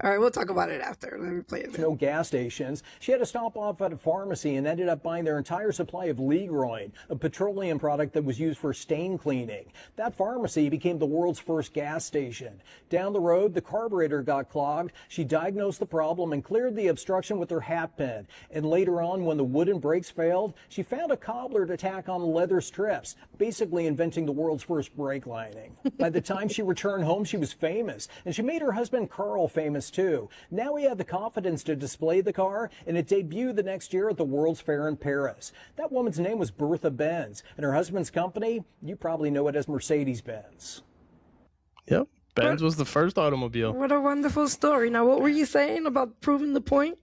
All right, we'll talk about it after. Let me play it. No gas stations. She had to stop off at a pharmacy and ended up buying their entire supply of Legroin, a petroleum product that was used for stain cleaning. That pharmacy became the world's first gas station. Down the road, the carburetor got clogged. She diagnosed the problem and cleared the obstruction with her hat pin. And later on, when the wooden brakes failed, she found a cobbler to tack on leather strips, basically inventing the world's first brake lining. By the time she returned home, she was famous, and she made her husband Carl famous too. Now he had the confidence to display the car, and it debuted the next year at the World's Fair in Paris. That woman's name was Bertha Benz, and her husband's company, you probably know it as Mercedes-Benz. Yep, Benz was the first automobile. What a wonderful story. Now, what were you saying about proving the point?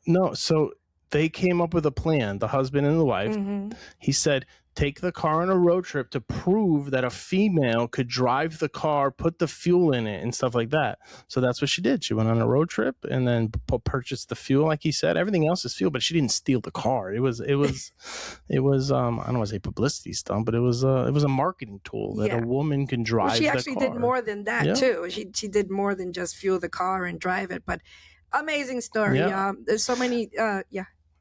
No, so they came up with a plan, the husband and the wife. Mm-hmm. He said, take the car on a road trip to prove that a female could drive the car, put the fuel in it and stuff like that. So that's what she did. She went on a road trip and then purchased the fuel, like he said. Everything else is fuel, but she didn't steal the car. It was I don't want to say publicity stunt, but it was a marketing tool that a woman can drive. Well, she actually did more than that too. She did more than just fuel the car and drive it. But amazing story. Yeah. There's so many.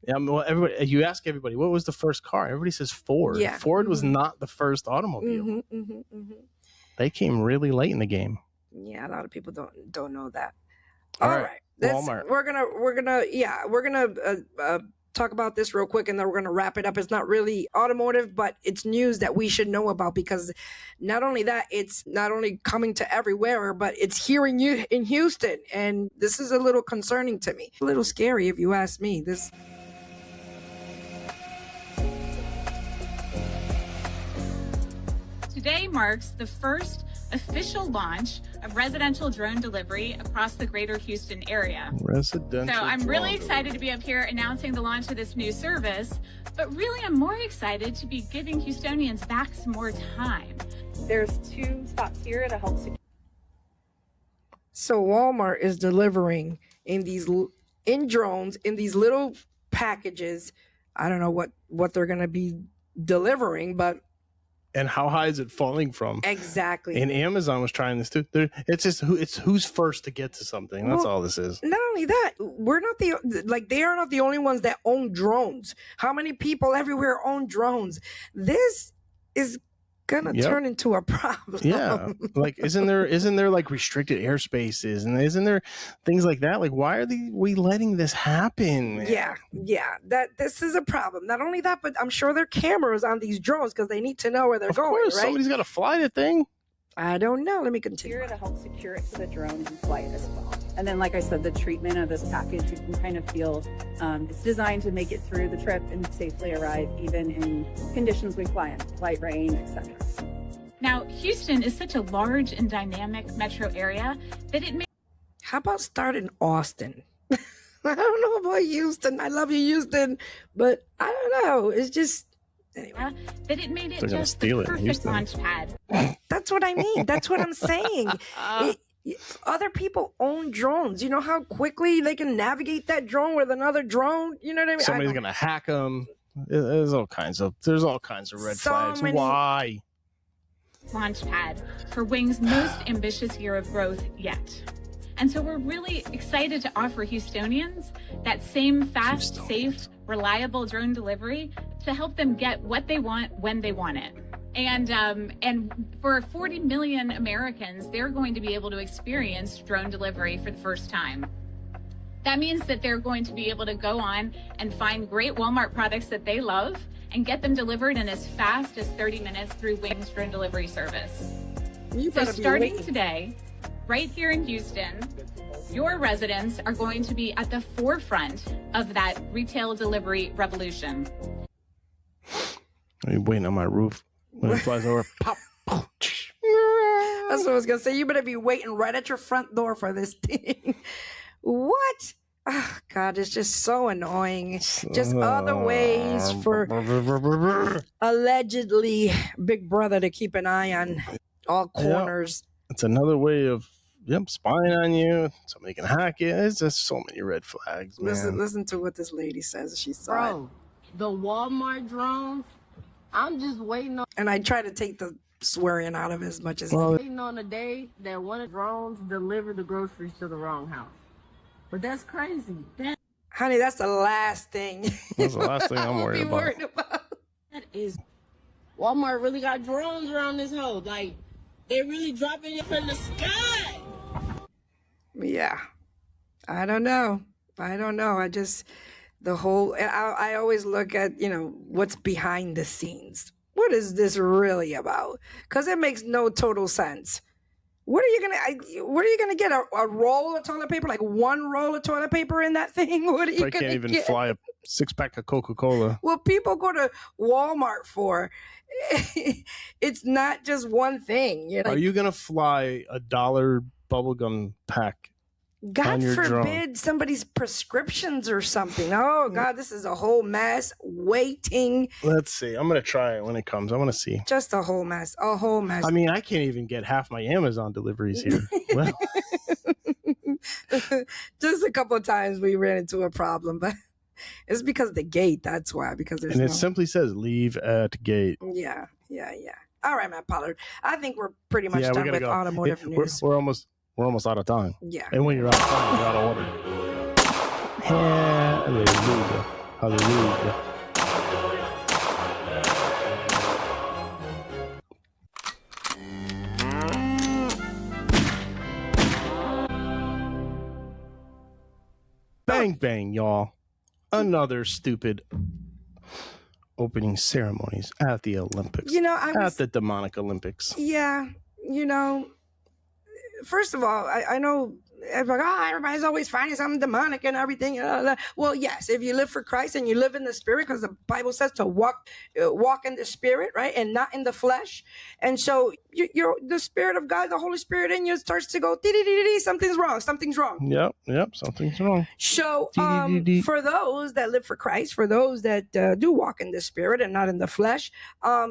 Yeah, well, everybody. You ask everybody, what was the first car? Everybody says Ford. Yeah. Ford was not the first automobile. They came really late in the game. Yeah, a lot of people don't know that. All right. Walmart. We're gonna talk about this real quick, and then we're gonna wrap it up. It's not really automotive, but it's news that we should know about, because not only that, it's not only coming to everywhere, but it's here in Houston, and this is a little concerning to me. A little scary, if you ask me. Today marks the first official launch of residential drone delivery across the greater Houston area. So I'm really excited to be up here announcing the launch of this new service, but really I'm more excited to be giving Houstonians back some more time. There's 2 stops here to help secure. So Walmart is delivering in drones, in these little packages. I don't know what they're going to be delivering, but and how high is it falling from? Exactly. And Amazon was trying this too. It's who's first to get to something. That's all this is. Not only that, they are not the only ones that own drones. How many people everywhere own drones? This is gonna turn into a problem. Yeah, like isn't there like restricted airspaces, and isn't there things like that? Like, why are we letting this happen? Man? Yeah, that this is a problem. Not only that, but I'm sure there are cameras on these drones because they need to know where they're going. Of course, right? Somebody's got to fly the thing. I don't know. Let me continue. Here to help secure it to the drone and flight as well. And then, like I said, the treatment of this package, you can kind of feel it's designed to make it through the trip and safely arrive, even in conditions we fly in, light rain, etc. Now, Houston is such a large and dynamic metro area that it may. How about start in Austin? I don't know about Houston. I love you, Houston, but I don't know. It's just. Anyway. That it made it just the perfect launch pad. That's what I mean. That's what I'm saying. Other people own drones. You know how quickly they can navigate that drone with another drone? You know what I mean? Somebody's going to hack them. There's all kinds of red flags. Why? Launchpad for Wing's most ambitious year of growth yet. And so we're really excited to offer Houstonians that same fast, safe, reliable drone delivery to help them get what they want when they want it. And for 40 million Americans, they're going to be able to experience drone delivery for the first time. That means that they're going to be able to go on and find great Walmart products that they love and get them delivered in as fast as 30 minutes through Wing's drone delivery service. So starting today, right here in Houston, your residents are going to be at the forefront of that retail delivery revolution. I'm waiting on my roof when it flies over. Pop. That's what I was going to say. You better be waiting right at your front door for this thing. What? Oh, God, it's just so annoying. Just other ways for allegedly Big Brother to keep an eye on all corners. It's another way of spying on you. Somebody can hack it. It's just so many red flags, man. Listen to what this lady says. She saw Bro, the Walmart drones, I'm just waiting on... And I try to take the swearing out of it as much as waiting on the day that one of the drones delivered the groceries to the wrong house. But that's crazy. Honey, that's the last thing. That's the last thing I'm worried about. That is... Walmart really got drones around this hole. Like, they're really dropping it from the sky. Yeah. I don't know. I just, I always look at, what's behind the scenes. What is this really about? Because it makes no total sense. What are you gonna get? A roll of toilet paper? Like one roll of toilet paper in that thing? What are you gonna get? I can't even fly a 6-pack of Coca-Cola. Well, people go to Walmart for. It's not just one thing. Are you gonna fly a $1 bubblegum pack? God forbid somebody's prescriptions or something. Oh, God, this is a whole mess. Waiting. Let's see. I'm going to try it when it comes. I want to see. Just a whole mess. A whole mess. I mean, I can't even get half my Amazon deliveries here. Well. Just a couple of times we ran into a problem, but it's because of the gate. That's why. Because it simply says leave at gate. Yeah. All right, Matt Pollard. I think we're pretty much done with automotive news. We're almost out of time. Yeah. And when you're out of time, you're out of order. Hallelujah. Hallelujah. Bang, bang, y'all. Another stupid opening ceremonies at the Olympics. At the demonic Olympics. Yeah. First of all, I know everybody's always finding something demonic and everything. Well, yes, if you live for Christ and you live in the Spirit, because the Bible says to walk in the Spirit, right, and not in the flesh. And so you're the Spirit of God, the Holy Spirit in you starts to go, something's wrong. Yep, something's wrong. So for those that live for Christ, for those that do walk in the Spirit and not in the flesh, I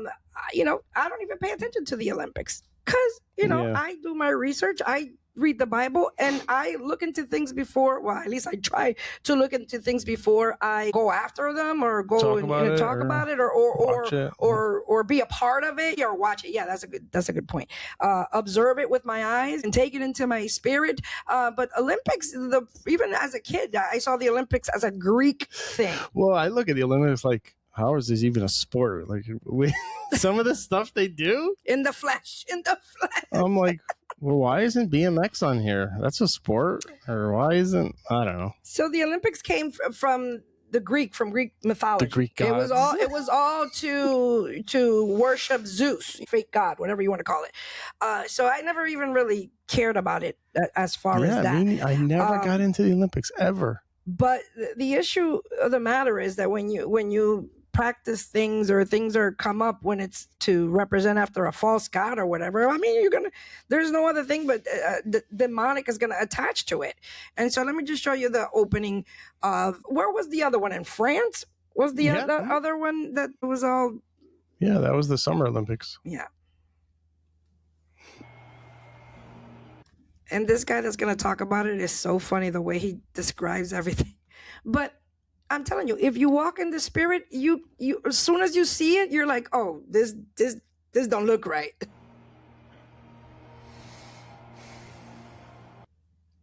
don't even pay attention to the Olympics. Because, I do my research, I read the Bible, and I look into things before, well, at least I try to look into things before I go after them or go talk about it or be a part of it or watch it. Yeah, that's a good point. Observe it with my eyes and take it into my spirit. But Olympics, even as a kid, I saw the Olympics as a Greek thing. Well, I look at the Olympics like, how is this even a sport? Like, some of the stuff they do in the flesh. I'm like, well, why isn't BMX on here? That's a sport. Or why isn't? I don't know. So the Olympics came from Greek mythology. The Greek gods. It was all to worship Zeus, fake god, whatever you want to call it. So I never even really cared about it as far as that. I never got into the Olympics ever. But the issue of the matter is that when you practice things or things are come up when it's to represent after a false god or whatever, I mean, there's no other thing but the demonic is going to attach to it. And so let me just show you the opening of, where was the other one? In France? Was the other one that was all? Yeah, that was the Summer Olympics. Yeah. And this guy that's going to talk about it is so funny the way he describes everything. But I'm telling you, if you walk in the spirit, you as soon as you see it, you're like, oh, this don't look right.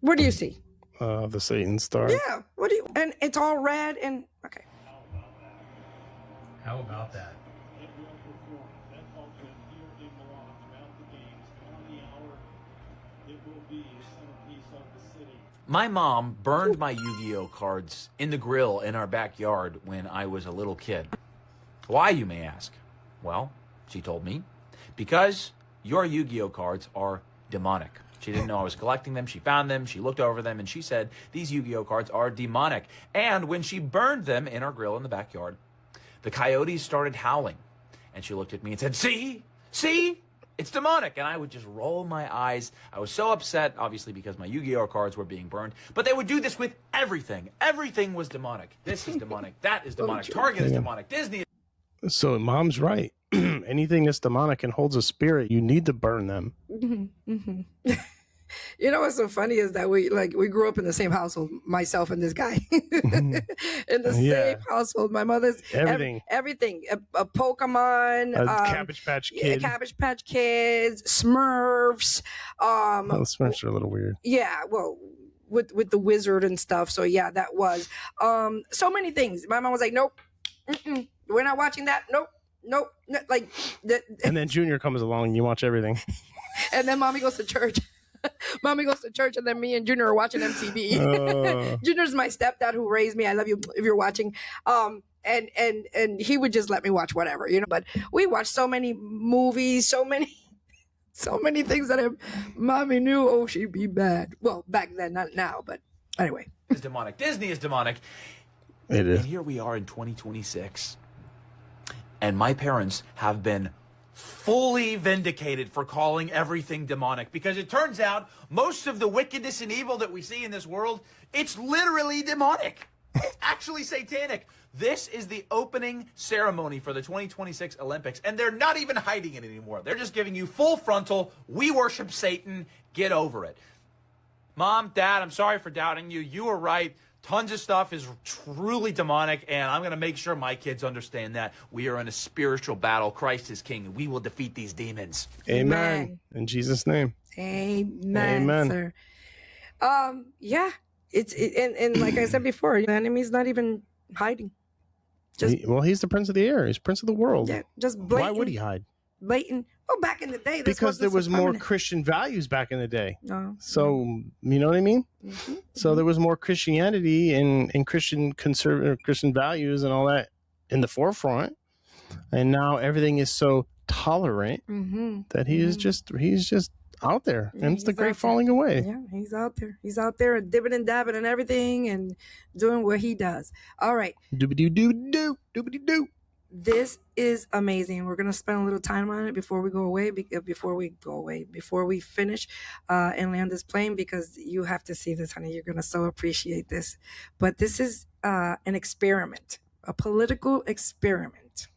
What do you see? The Satan star. Yeah. What do you? And it's all red and okay. How about that? My mom burned my Yu-Gi-Oh cards in the grill in our backyard when I was a little kid. Why, you may ask? Well, she told me, because your Yu-Gi-Oh cards are demonic. She didn't know I was collecting them. She found them. She looked over them, and she said, these Yu-Gi-Oh cards are demonic. And when she burned them in our grill in the backyard, the coyotes started howling. And she looked at me and said, see? It's demonic. And I would just roll my eyes. I was so upset, obviously, because my Yu-Gi-Oh cards were being burned. But they would do this with everything. Everything was demonic. This is demonic. That is demonic. Target is demonic. Disney. So mom's right. Anything that's demonic and holds a spirit, you need to burn them. You know what's so funny is that we grew up in the same household, myself and this guy. In the same household. My mother's everything. A Pokemon, Cabbage Patch Kid. Cabbage Patch Kids, Smurfs. Smurfs are a little weird. Yeah, well, with the wizard and stuff. So yeah, that was so many things. My mom was like, nope, we're not watching that. Nope. Like, and then Junior comes along and you watch everything. And then mommy goes to church. And then me and Junior are watching MTV. Junior's my stepdad who raised me. I love you if you're watching. And he would just let me watch whatever, But we watched so many movies, so many things that mommy knew. Oh, she'd be bad. Well, back then, not now, but anyway. It's demonic. Disney is demonic. It is. And here we are in 2026, and my parents have been fully vindicated for calling everything demonic, because it turns out most of the wickedness and evil that we see in this world, it's literally demonic. It's actually satanic. This is the opening ceremony for the 2026 Olympics, and they're not even hiding it anymore. They're just giving you full frontal, we worship Satan, get over it. Mom, Dad, I'm sorry for doubting you. You were right. Tons of stuff is truly demonic, and I'm going to make sure my kids understand that we are in a spiritual battle. Christ is king, and we will defeat these demons. Amen. In Jesus' name. Amen. Sir. Yeah. And like I said before, the enemy's not even hiding. He's the prince of the air. He's prince of the world. Yeah, just blatant. Why would he hide? Blatant. Well, back in the day, because there was more Christian values back in the day. So you know what I mean? Mm-hmm. So there was more Christianity and Christian conservative Christian values and all that in the forefront, and now everything is so tolerant that he's just out there, and it's the great falling away. Yeah, he's out there and dibbing and dabbing and everything and doing what he does. All right, doobity-doo. This is amazing. We're going to spend a little time on it before we finish and land this plane, because you have to see this, honey. You're going to so appreciate this. But this is an experiment, a political experiment.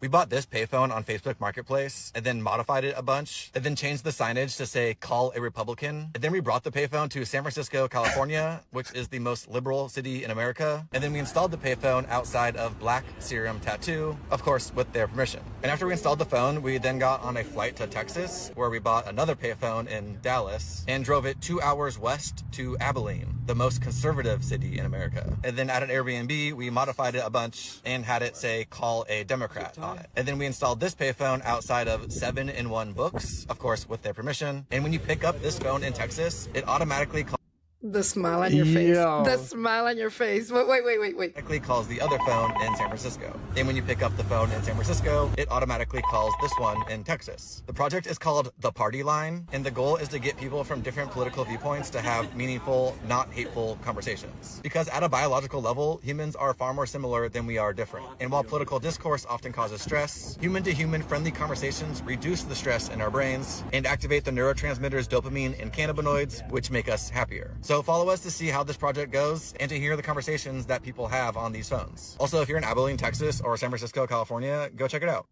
We bought this payphone on Facebook Marketplace and then modified it a bunch and then changed the signage to say, call a Republican. And then we brought the payphone to San Francisco, California, which is the most liberal city in America. And then we installed the payphone outside of Black Serum Tattoo, of course, with their permission. And after we installed the phone, we then got on a flight to Texas, where we bought another payphone in Dallas and drove it 2 hours west to Abilene, the most conservative city in America. And then at an Airbnb, we modified it a bunch and had it say, call a Democrat on it. And then we installed this payphone outside of 7-in-1 Books, of course, with their permission. And when you pick up this phone in Texas, it automatically calls the smile on your face. The smile on your face. Wait. Automatically calls the other phone in San Francisco. And when you pick up the phone in San Francisco, it automatically calls this one in Texas. The project is called The Party Line, and the goal is to get people from different political viewpoints to have meaningful, not hateful conversations. Because at a biological level, humans are far more similar than we are different. And while political discourse often causes stress, human-to-human friendly conversations reduce the stress in our brains and activate the neurotransmitters dopamine and cannabinoids, which make us happier. So follow us to see how this project goes and to hear the conversations that people have on these phones. Also, if you're in Abilene, Texas, or San Francisco, California, go check it out.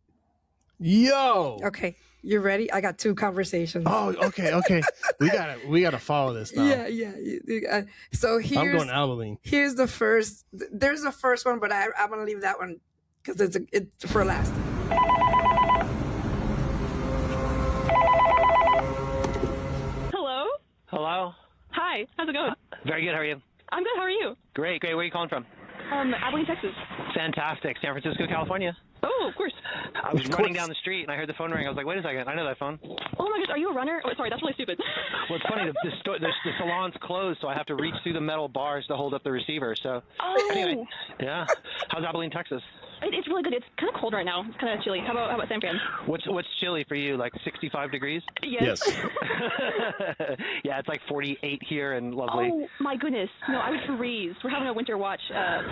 Yo. Okay. You ready? I got 2 conversations. Oh, okay. We gotta follow this now. Yeah. So here's I'm going to Abilene. Here's the first. There's the first one, but I'm gonna leave that one because it's for last. Hello. Hi. How's it going? Very good. How are you? I'm good. How are you? Great. Where are you calling from? Abilene, Texas. Fantastic. San Francisco, California. Oh, of course. I was running down the street and I heard the phone ring. I was like, wait a second. I know that phone. Oh my gosh, are you a runner? Oh, sorry, that's really stupid. Well, it's funny. The salon's closed, so I have to reach through the metal bars to hold up the receiver. So, anyway, yeah. How's Abilene, Texas? It's really good. It's kind of cold right now. It's kind of chilly. How about San Fran? What's chilly for you? Like 65 degrees? Yes. Yeah, it's like 48 here and lovely. Oh my goodness. No, I would freeze. We're having a winter watch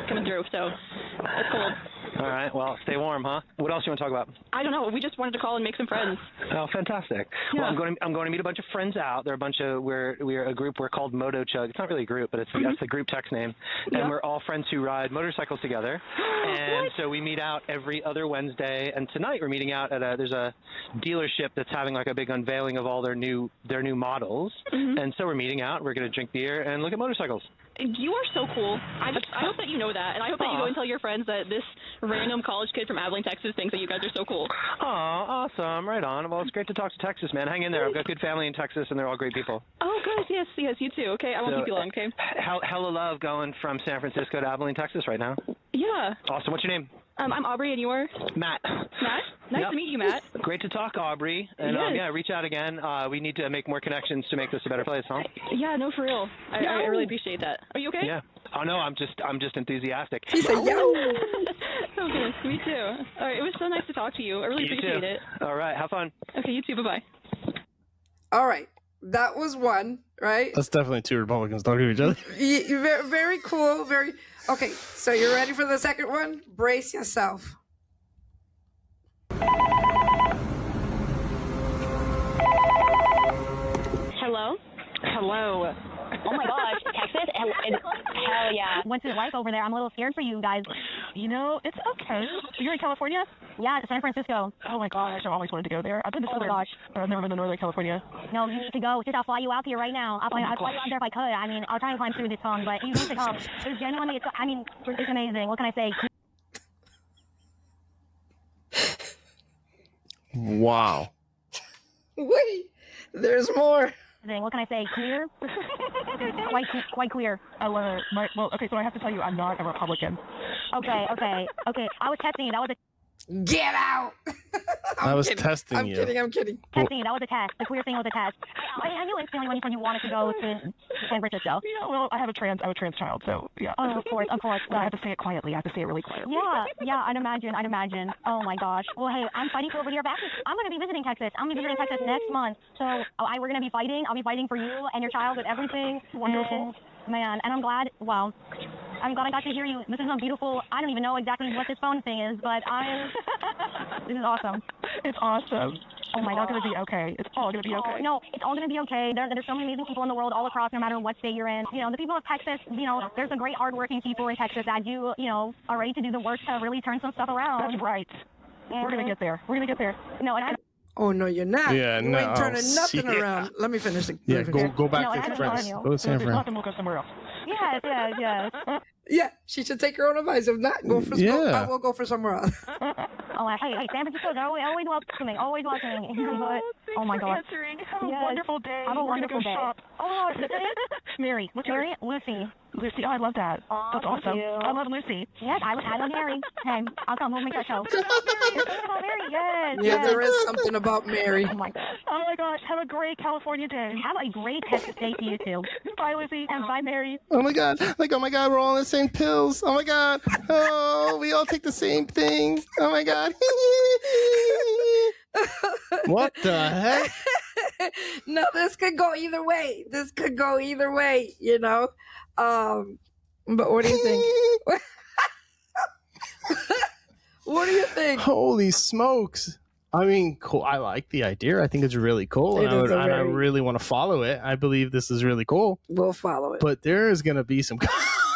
coming through, so it's cold. All right. Well, stay warm, huh? What else you want to talk about? I don't know. We just wanted to call and make some friends. Oh, fantastic. Yeah. Well, I'm going to meet a bunch of friends out. They're a bunch of we're a group. We're called Moto Chug. It's not really a group, but that's the group text name. And we're all friends who ride motorcycles together. And so we meet out every other Wednesday. And tonight we're meeting out at there's a dealership that's having like a big unveiling of all their new models. And so we're meeting out. We're going to drink beer and look at motorcycles. You are so cool. I hope that you know that, and I hope that you go and tell your friends that this random college kid from Abilene, Texas thinks that you guys are so cool. Oh, awesome. Right on. Well, it's great to talk to Texas, man. Hang in there. I've got good family in Texas, and they're all great people. Oh, good. Yes, you too. Okay, I won't keep you long, okay? Hella love going from San Francisco to Abilene, Texas right now. Yeah. Awesome. What's your name? I'm Aubrey, and yours? Matt. Matt? Nice to meet you, Matt. Great to talk, Aubrey. And yes. Reach out again. We need to make more connections to make this a better place, huh? Yeah, no, for real. I really appreciate that. Are you okay? Yeah. Oh no, I'm just enthusiastic. He said, "Yo." Oh goodness, me too. All right, it was so nice to talk to you. I really appreciate it. All right, have fun. Okay, you too. Bye bye. All right, that was one, right? That's definitely 2 Republicans talking to each other. Very, very cool. Very okay. So you're ready for the second one? Brace yourself. Hello. Hello. Oh my gosh, Texas? Hell yeah. Went to the life over there. I'm a little scared for you guys. You know, it's okay. You're in California? Yeah, San Francisco. Oh my gosh, I've always wanted to go there. I've been to Southern, but I've never been to Northern California. No, you need to go. I'll fly you out here right now. I'll fly you out there if I could. I mean, I'll try and climb through this tongue, but you need to come. There's genuinely, it's amazing. What can I say? Wow. Wait, there's more. What can I say? Clear? quite clear. Okay, so I have to tell you, I'm not a Republican. Okay. I was testing you. That was a... Get out! I was testing you. I'm kidding. Testing you. That was a test. The queer thing was a test. I knew instantly when you wanted to go to San Francisco. Yeah, well, I have a trans child, so yeah. Oh, of course. I have to say it quietly. I have to say it really quietly. Yeah, I'd imagine. Oh my gosh. Well, hey, I'm fighting for over here back. I'm going to be visiting Texas. I'm going to be visiting Texas next month. So we're going to be fighting. I'll be fighting for you and your child with everything. Wonderful. Man, and I'm glad I got to hear you. This is a beautiful, I don't even know exactly what this phone thing is, but this is awesome. It's awesome. Oh my God. It's all going to be okay. It's all going to be okay. No, it's all going to be okay. There's so many amazing people in the world all across, no matter what state you're in. You know, the people of Texas, there's some great hardworking people in Texas that are ready to do the work to really turn some stuff around. That's right. We're going to get there. No, and Oh, no, you're not. Yeah, you ain't turning nothing around. Let me finish it. Go back to friends. Go to San Fran. We'll go somewhere else. Yes. Yeah, she should take her own advice. If not, go for I will go for somewhere else. Hey, San Francisco, they're always welcoming. Oh my God. Have a wonderful day. Have a wonderful day. Shop. Oh, Mary. What's Mary? Lucy. Lucy, I love that. That's awesome. I love Lucy. Yes, I love Mary. Hey, I'll come. We'll make that show. Mary, yes. Yeah, there is something about Mary. Oh my gosh. Oh my gosh. Have a great California day. Have a great Texas day to you too. Bye, Lucy. And bye, Mary. Oh my God. Oh my God, we're all on the same pills. Oh my God. Oh, we all take the same thing. Oh my God. What the heck? No, this could go either way. But what do you think? What do you think? Holy smokes. I mean, cool. I like the idea. I think it's really cool. And I really want to follow it. I believe this is really cool. We'll follow it. But there is going to be some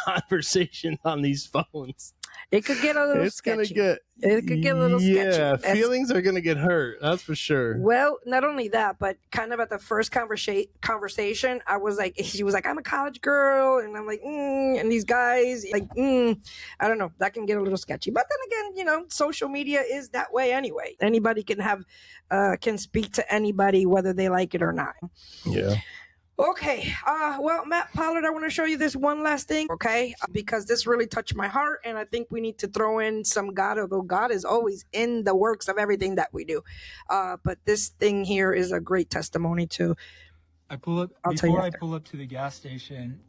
conversation on these phones. It could get a little sketchy. It could get a little sketchy. Yeah, feelings are gonna get hurt. That's for sure. Well, not only that, but kind of at the first conversation, I was like, she was like, I'm a college girl, and I'm like, and these guys, like, I don't know, that can get a little sketchy. But then again, social media is that way anyway. Anybody can speak to anybody, whether they like it or not. Yeah. Okay, well, Matt Pollard, I want to show you this one last thing, okay? Because this really touched my heart, and I think we need to throw in some God, although God is always in the works of everything that we do. But this thing here is a great testimony too. Before I pull up to the gas station,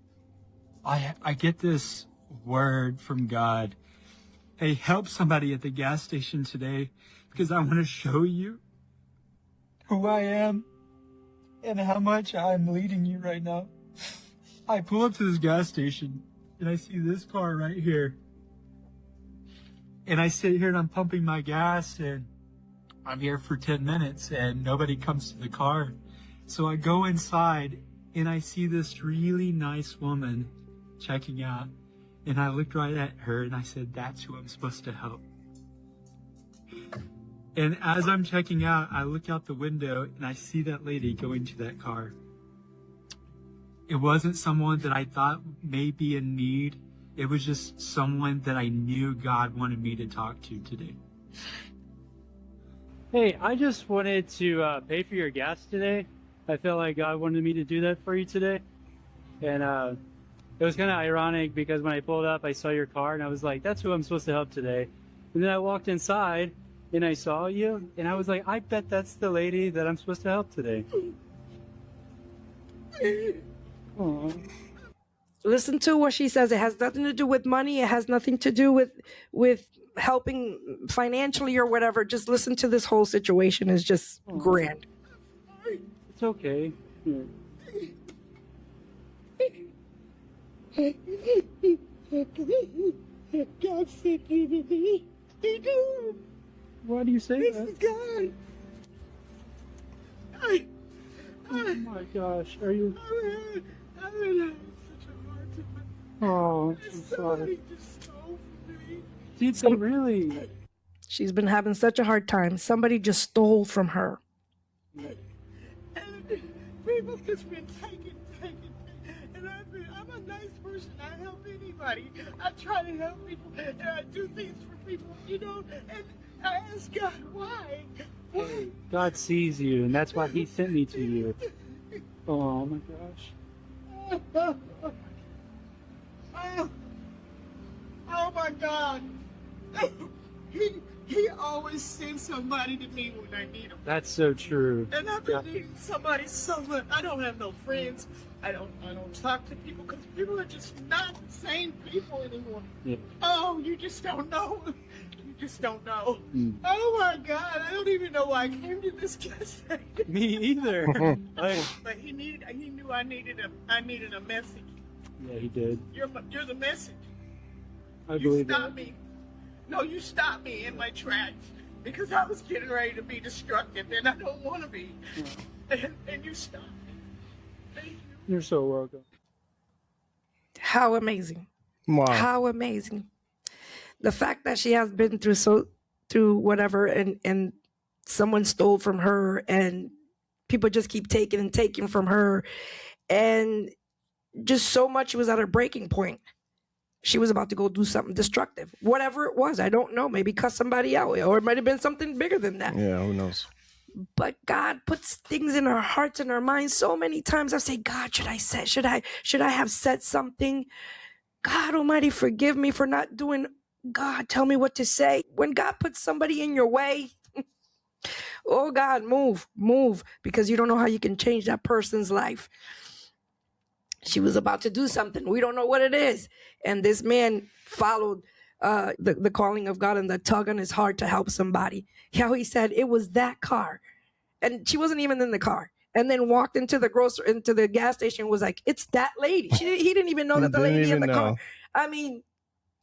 I get this word from God. Hey, help somebody at the gas station today, because I want to show you who I am and how much I'm leading you right now. I pull up to this gas station and I see this car right here. And I sit here and I'm pumping my gas and I'm here for 10 minutes and nobody comes to the car. So I go inside and I see this really nice woman checking out. And I looked right at her and I said, that's who I'm supposed to help. And as I'm checking out, I look out the window and I see that lady going to that car. It wasn't someone that I thought may be in need. It was just someone that I knew God wanted me to talk to today. Hey, I just wanted to pay for your gas today. I felt like God wanted me to do that for you today. And it was kind of ironic because when I pulled up, I saw your car and I was like, that's who I'm supposed to help today. And then I walked inside and I saw you, and I was like, I bet that's the lady that I'm supposed to help today. Aww. Listen to what she says. It has nothing to do with money. It has nothing to do with helping financially or whatever. Just listen to this whole situation. Is just grand. It's okay. Here. God sent you to me. He did. Why do you say this that? This is God. Oh my gosh, are you? I've been having such a hard time. Oh, I'm sorry. Just stole from me. Did they really? She's been having such a hard time. Somebody just stole from her. And people just been taking. And I'm a nice person. I help anybody. I try to help people. And I do things for people, and I ask God, why? Hey, God sees you, and that's why He sent me to you. Oh my gosh. Oh my God. He always sends somebody to me when I need them. That's so true. And I've been needing somebody so much. I don't have no friends. I don't talk to people because people are just not the same people anymore. Yeah. Oh, you just don't know. You just don't know. Oh my God, I don't even know why I came to this gas station. Me either. But he knew I needed a message. Yeah, he did. You're the message. I believe you stopped me. No, you stopped me in my tracks because I was getting ready to be destructive, and I don't want to be. And you stopped me. Thank you. You're so welcome. How amazing. Wow. How amazing. The fact that she has been through whatever and someone stole from her and people just keep taking from her, and just so much was at her breaking point. She was about to go do something destructive. Whatever it was, I don't know. Maybe cuss somebody out, or it might have been something bigger than that. Yeah, who knows? But God puts things in our hearts and our minds so many times. I say, God, should I have said something? God Almighty, forgive me for not doing. God, tell me what to say. When God puts somebody in your way, oh God, move, because you don't know how you can change that person's life. She was about to do something. We don't know what it is. And this man followed the calling of God and the tug on his heart to help somebody. How he said it was that car. And she wasn't even in the car. And then walked into the gas station and was like, it's that lady. He didn't even know that the lady in the car. I mean,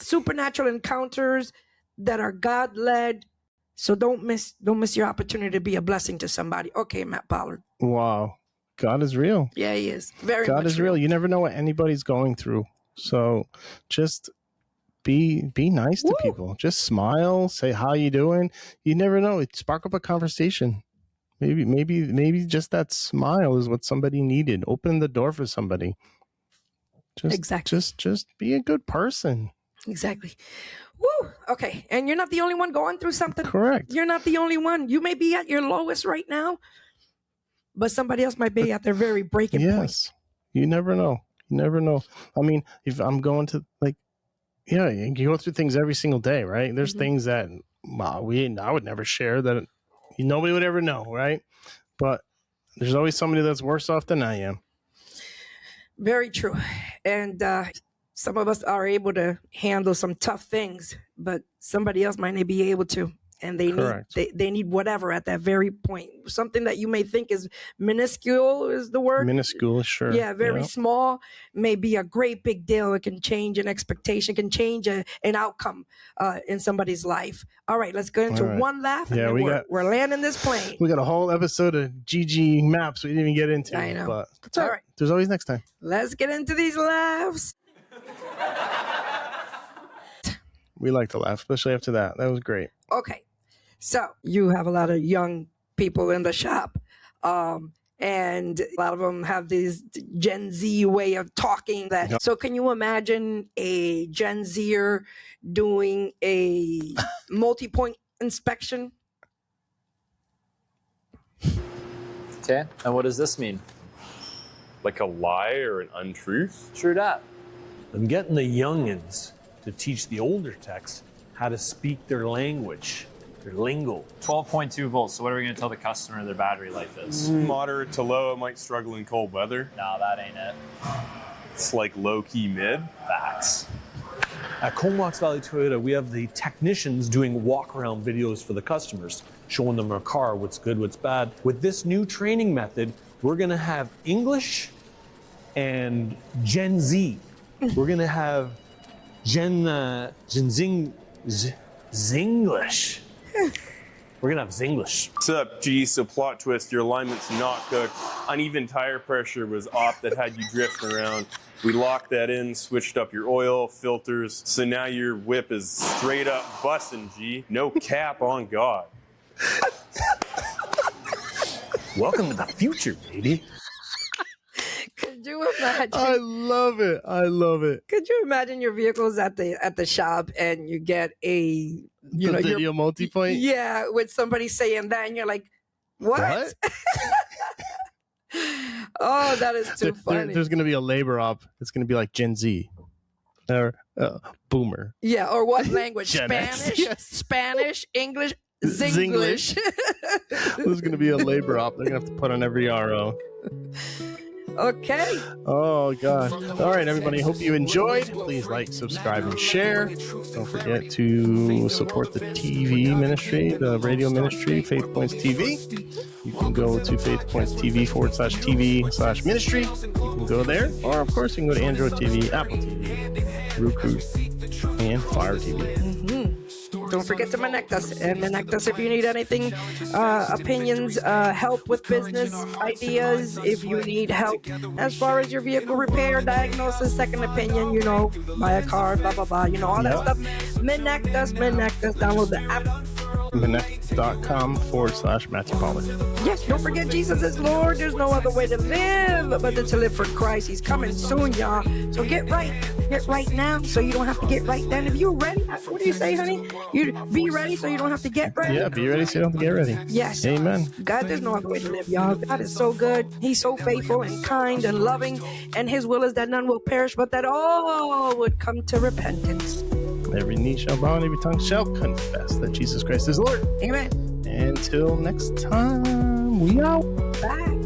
supernatural encounters that are God-led. So don't miss your opportunity to be a blessing to somebody. Okay, Matt Pollard. Wow. God is real. Yeah, he is. Very God much is real. You never know what anybody's going through. So just be nice to people. Just smile, say how you doing. You never know. It spark up a conversation. Maybe just that smile is what somebody needed. Open the door for somebody. Just be a good person. Exactly. Woo. Okay. And you're not the only one going through something. Correct. You're not the only one. You may be at your lowest right now, but somebody else might be at their very breaking point. Yes. You never know. I mean, if I'm going to you go through things every single day, right? There's things that I would never share that nobody would ever know, right? But there's always somebody that's worse off than I am. Very true. And some of us are able to handle some tough things, but somebody else might not be able to. And they need whatever at that very point. Something that you may think is minuscule is the word. Minuscule, sure. Yeah, very small may be a great big deal. It can change an expectation, can change an outcome in somebody's life. All right, let's go into one laugh. And we're landing this plane. We got a whole episode of GG Maps we didn't even get into. I know. But that's all right. There's always next time. Let's get into these laughs. We like to laugh, especially after that. That was great. Okay. So you have a lot of young people in the shop, and a lot of them have this Gen Z way of talking. So can you imagine a Gen Zer doing a multi-point inspection? Okay, and what does this mean? Like a lie or an untruth? True that. I'm getting the youngins to teach the older techs how to speak their language. Their lingo. 12.2 volts. So what are we going to tell the customer their battery life is? Moderate to low. It might struggle in cold weather. No, that ain't it. It's like low-key mid. Facts. At Comox Valley Toyota, we have the technicians doing walk-around videos for the customers, showing them our car, what's good, what's bad. With this new training method, we're going to have English and Gen Z. We're going to have Zinglesh. We're gonna have Zinglesh. What's up, G? So plot twist, your alignment's not cooked. Uneven tire pressure was off that had you drifting around. We locked that in, switched up your oil, filters. So now your whip is straight up busting, G. No cap on God. Welcome to the future, baby. Could you imagine? I love it. Could you imagine your vehicle's at the shop and you get a video multi-point? Yeah, with somebody saying that and you're like, what? Oh, that is too funny. There's going to be a labor op. It's going to be like Gen Z or Boomer. Yeah, or what language? Spanish? Yes. Spanish, English, Zinglesh. There's going to be a labor op. They're going to have to put on every RO. Okay. Oh, God. All right, everybody. Hope you enjoyed. Please like, subscribe, and share. Don't forget to support the TV ministry, the radio ministry, Faith Points TV. You can go to faithpoints.tv/TV/ministry. You can go there. Or, of course, you can go to Android TV, Apple TV, Roku, and Fire TV. Don't forget to connect us. And connect us if you need anything, opinions, help with business ideas, if you need help as far as your vehicle repair, diagnosis, second opinion, buy a car, blah, blah, blah, all that stuff. Connect us, download the app. Connect.com/Matthew Pollard. Yes, don't forget Jesus is Lord. There's no other way to live but to live for Christ. He's coming soon, y'all. So get right now so you don't have to get right then. If you're ready, what do you say, honey? You be ready so you don't have to get ready. Yeah, be ready so you don't have to get ready. Yes. Amen. God, there's no other way to live, y'all. God is so good. He's so faithful and kind and loving, and his will is that none will perish, but that all would come to repentance. Every knee shall bow and every tongue shall confess that Jesus Christ is Lord. Amen. Until next time, we out. Bye.